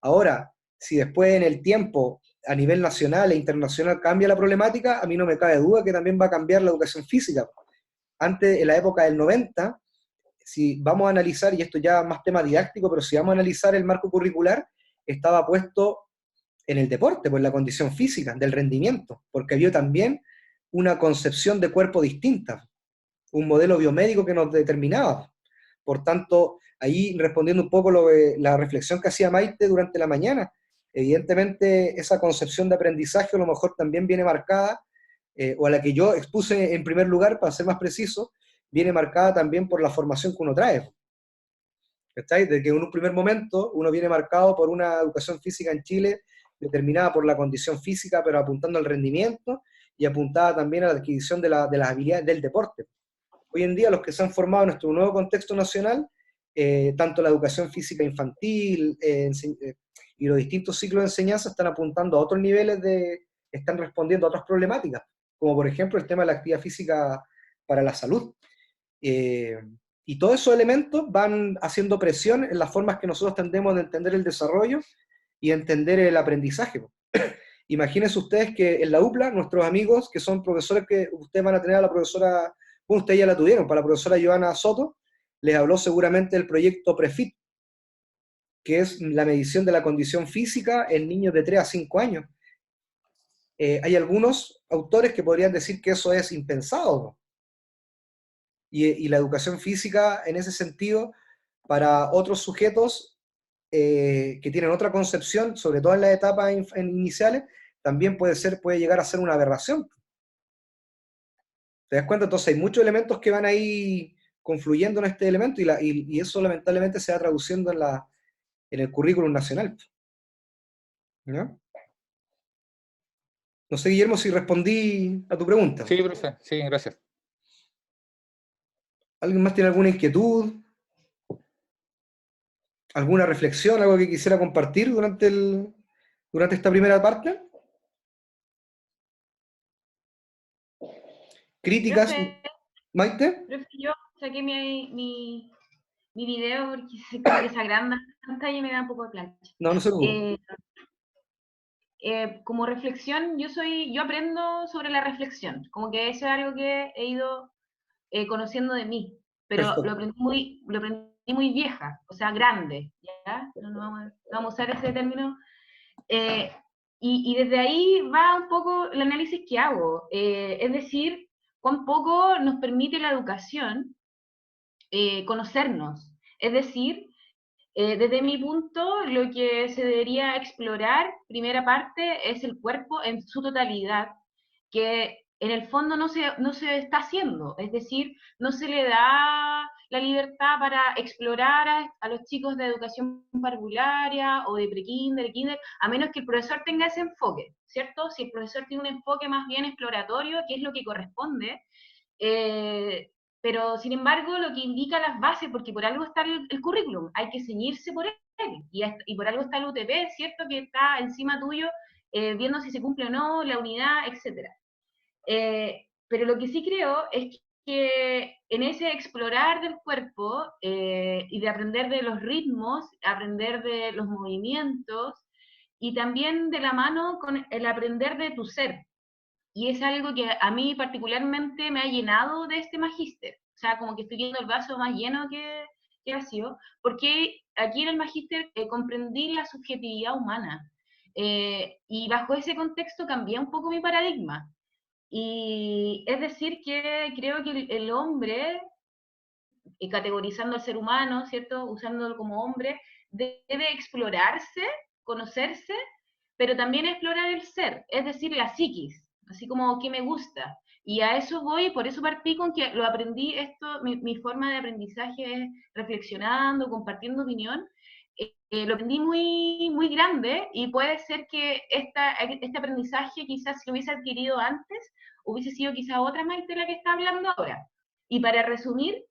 Ahora, si después en el tiempo, a nivel nacional e internacional, cambia la problemática, a mí no me cabe duda que también va a cambiar la educación física. Antes, en la época del 90, si vamos a analizar, y esto ya más tema didáctico, pero si vamos a analizar el marco curricular, estaba puesto en el deporte, por la condición física, del rendimiento, porque había también una concepción de cuerpo distinta, un modelo biomédico que nos determinaba. Por tanto, ahí respondiendo un poco la reflexión que hacía Maite durante la mañana, evidentemente esa concepción de aprendizaje a lo mejor también viene marcada, o a la que yo expuse en primer lugar, para ser más preciso, viene marcada también por la formación que uno trae. ¿Estáis? De que en un primer momento uno viene marcado por una educación física en Chile determinada por la condición física, pero apuntando al rendimiento y apuntada también a la adquisición de las habilidades del deporte. Hoy en día los que se han formado en nuestro nuevo contexto nacional, tanto la educación física infantil y los distintos ciclos de enseñanza están apuntando a otros niveles están respondiendo a otras problemáticas, como por ejemplo el tema de la actividad física para la salud. Y todos esos elementos van haciendo presión en las formas que nosotros tendemos de entender el desarrollo y entender el aprendizaje. Imagínense ustedes que en la UPLA, nuestros amigos que son profesores que ustedes van a tener a la profesora, bueno, ustedes ya la tuvieron, para la profesora Joana Soto, les habló seguramente del proyecto PREFIT, que es la medición de la condición física en niños de 3 a 5 años. Hay algunos autores que podrían decir que eso es impensado, ¿no? Y la educación física, en ese sentido, para otros sujetos que tienen otra concepción, sobre todo en las etapas iniciales, también puede llegar a ser una aberración. ¿Te das cuenta? Entonces hay muchos elementos que van ahí confluyendo en este elemento y eso lamentablemente se va traduciendo en el currículum nacional. ¿No? No sé, Guillermo, si respondí a tu pregunta. Sí, profe, sí, gracias. ¿Alguien más tiene alguna inquietud? ¿Alguna reflexión? ¿Algo que quisiera compartir durante esta primera parte? ¿Críticas? Profe, ¿Maite? profe, yo saqué mi video porque como que se agranda la pantalla y me da un poco de plancha. No, no se preocupe. Como reflexión, yo aprendo sobre la reflexión, como que eso es algo que he ido conociendo de mí, pero Perfecto. lo aprendí muy vieja, o sea, grande, ¿ya? No vamos a usar ese término. Y desde ahí va un poco el análisis que hago, es decir, cuán poco nos permite la educación conocernos. Es decir, desde mi punto, lo que se debería explorar, primera parte, es el cuerpo en su totalidad, que en el fondo no se está haciendo, es decir, no se le da la libertad para explorar a los chicos de educación parvularia o de prekinder, kinder, a menos que el profesor tenga ese enfoque, ¿cierto? Si el profesor tiene un enfoque más bien exploratorio, que es lo que corresponde, eh, pero sin embargo lo que indica las bases, porque por algo está el currículum, hay que ceñirse por él, y por algo está el UTP, ¿cierto? Que está encima tuyo, viendo si se cumple o no, la unidad, etc. Pero lo que sí creo es que en ese explorar del cuerpo y de aprender de los ritmos, aprender de los movimientos, y también de la mano con el aprender de tu ser, y es algo que a mí particularmente me ha llenado de este magíster. O sea, como que estoy viendo el vaso más lleno que vacío, porque aquí en el magíster comprendí la subjetividad humana. Y bajo ese contexto cambié un poco mi paradigma. Y es decir, que creo que el hombre, categorizando al ser humano, ¿cierto? Usándolo como hombre, debe explorarse, conocerse, pero también explorar el ser, es decir, la psiquis, así como qué me gusta. Y a eso voy, por eso partí con que lo aprendí, mi forma de aprendizaje es reflexionando, compartiendo opinión. Lo aprendí muy, muy grande, y puede ser que este aprendizaje quizás si lo hubiese adquirido antes, hubiese sido quizás otra Maite la que está hablando ahora. Y para resumir,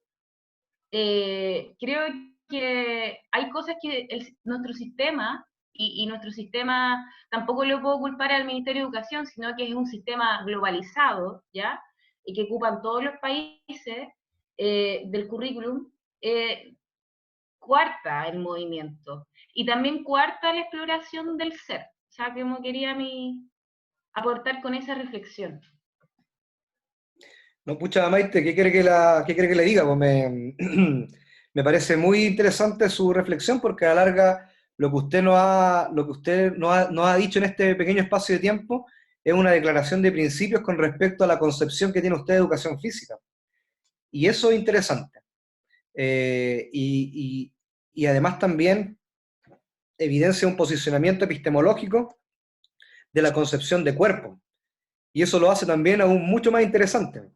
creo que hay cosas que nuestro sistema, y nuestro sistema tampoco lo puedo culpar al Ministerio de Educación, sino que es un sistema globalizado, ¿ya? Y que ocupan todos los países del currículum, cuarta el movimiento. Y también cuarta la exploración del ser. O sea, como quería aportar con esa reflexión. No, pucha, Maite, qué quiere que le diga? Pues me parece muy interesante su reflexión, porque a la larga lo que usted nos ha dicho en este pequeño espacio de tiempo es una declaración de principios con respecto a la concepción que tiene usted de educación física. Y eso es interesante. Y además también evidencia un posicionamiento epistemológico de la concepción de cuerpo. Y eso lo hace también aún mucho más interesante,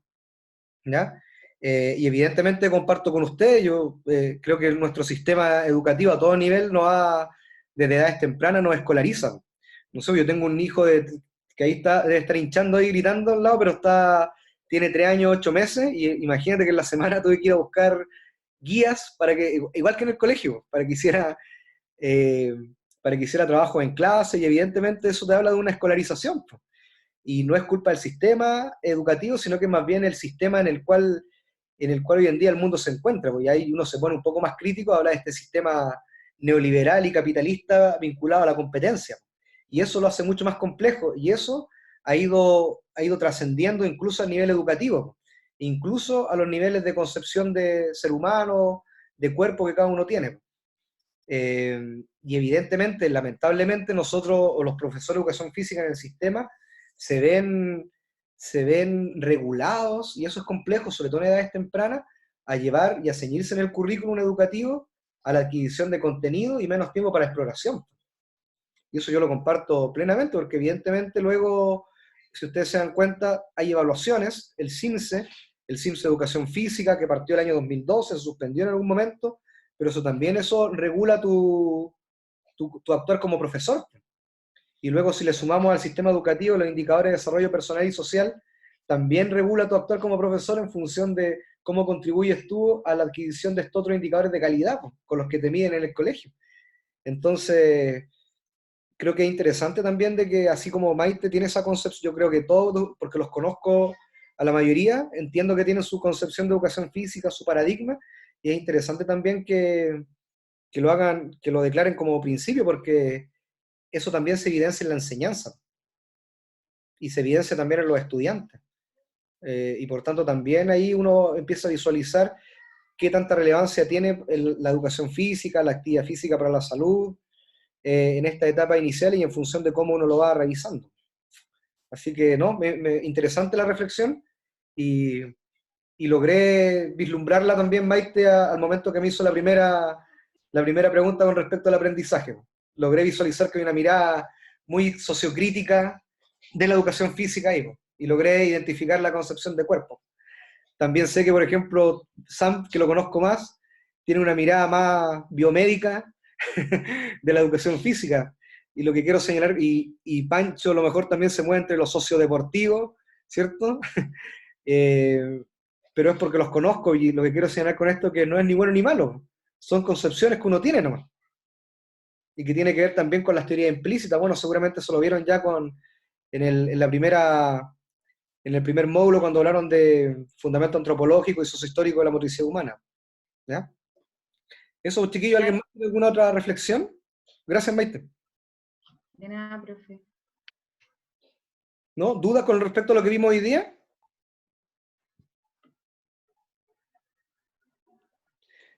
¿ya? Y evidentemente comparto con usted, yo creo que nuestro sistema educativo a todo nivel desde edades tempranas nos escolariza. No sé, yo tengo un hijo que ahí está, debe estar hinchando ahí, gritando al lado, pero tiene 3 años, 8 meses, y imagínate que en la semana tuve que ir a buscar guías igual que en el colegio, eh, para que hiciera trabajo en clase, y evidentemente eso te habla de una escolarización, pues. Y no es culpa del sistema educativo, sino que más bien el sistema en el cual hoy en día el mundo se encuentra, porque ahí uno se pone un poco más crítico, habla de este sistema neoliberal y capitalista vinculado a la competencia. Y eso lo hace mucho más complejo, y eso ha ido trascendiendo incluso a nivel educativo, incluso a los niveles de concepción de ser humano, de cuerpo que cada uno tiene. Y evidentemente, lamentablemente, nosotros, o los profesores de educación física en el sistema, se ven regulados, y eso es complejo, sobre todo en edades tempranas, a llevar y a ceñirse en el currículum educativo a la adquisición de contenido y menos tiempo para exploración. Y eso yo lo comparto plenamente, porque evidentemente luego, si ustedes se dan cuenta, hay evaluaciones, el CIMSE de Educación Física, que partió el año 2012, se suspendió en algún momento, pero eso regula tu actuar como profesor. Y luego, si le sumamos al sistema educativo los indicadores de desarrollo personal y social, también regula tu actuar como profesor en función de cómo contribuyes tú a la adquisición de estos otros indicadores de calidad, pues, con los que te miden en el colegio. Entonces, creo que es interesante también de que, así como Maite tiene esa concepción, yo creo que todos, porque los conozco a la mayoría, entiendo que tienen su concepción de educación física, su paradigma, y es interesante también que lo hagan, que lo declaren como principio, porque eso también se evidencia en la enseñanza, y se evidencia también en los estudiantes. Y por tanto también ahí uno empieza a visualizar qué tanta relevancia tiene la educación física, la actividad física para la salud, en esta etapa inicial, y en función de cómo uno lo va revisando. Así que, no, interesante la reflexión, y y logré vislumbrarla también, Maite, al momento que me hizo la primera pregunta con respecto al aprendizaje. Logré visualizar que hay una mirada muy sociocrítica de la educación física ahí, y logré identificar la concepción de cuerpo. También sé que, por ejemplo, Sam, que lo conozco más, tiene una mirada más biomédica de la educación física. Y lo que quiero señalar, y Pancho a lo mejor también se mueve entre los sociodeportivos, ¿cierto? Pero es porque los conozco, y lo que quiero señalar con esto es que no es ni bueno ni malo, son concepciones que uno tiene nomás, y que tiene que ver también con las teorías implícitas. Bueno, seguramente se lo vieron ya en el primer módulo cuando hablaron de fundamento antropológico y sociohistórico de la motricidad humana. ¿Ya? Eso, chiquillos, ¿alguien más tiene alguna otra reflexión? Gracias, Maite. De nada, profe. ¿No? ¿Dudas con respecto a lo que vimos hoy día?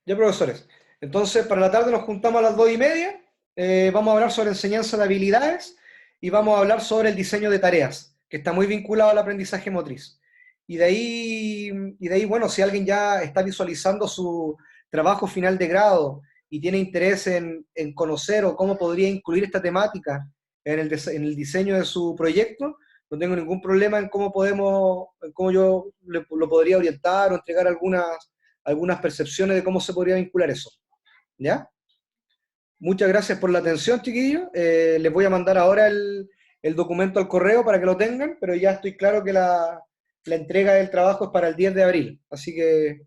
Ya, profesores. Entonces, para la tarde nos juntamos a las 2:30. Vamos a hablar sobre enseñanza de habilidades y vamos a hablar sobre el diseño de tareas, que está muy vinculado al aprendizaje motriz. Y de ahí, bueno, si alguien ya está visualizando su trabajo final de grado y tiene interés en conocer o cómo podría incluir esta temática en el diseño de su proyecto, no tengo ningún problema en cómo yo lo podría orientar o entregar algunas percepciones de cómo se podría vincular eso. ¿Ya? Muchas gracias por la atención, chiquillos. Les voy a mandar ahora el documento al correo para que lo tengan, pero ya estoy claro que la entrega del trabajo es para el 10 de abril. Así que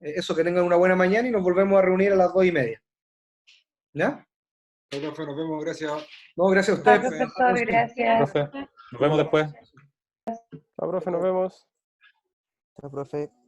eso, que tengan una buena mañana y nos volvemos a reunir a las 2:30. ¿Ya? Profe, nos vemos, gracias. No, gracias a Chao, ustedes. profesor, gracias. Profe, nos vemos después. Chao, profe, nos vemos. Chao, profe.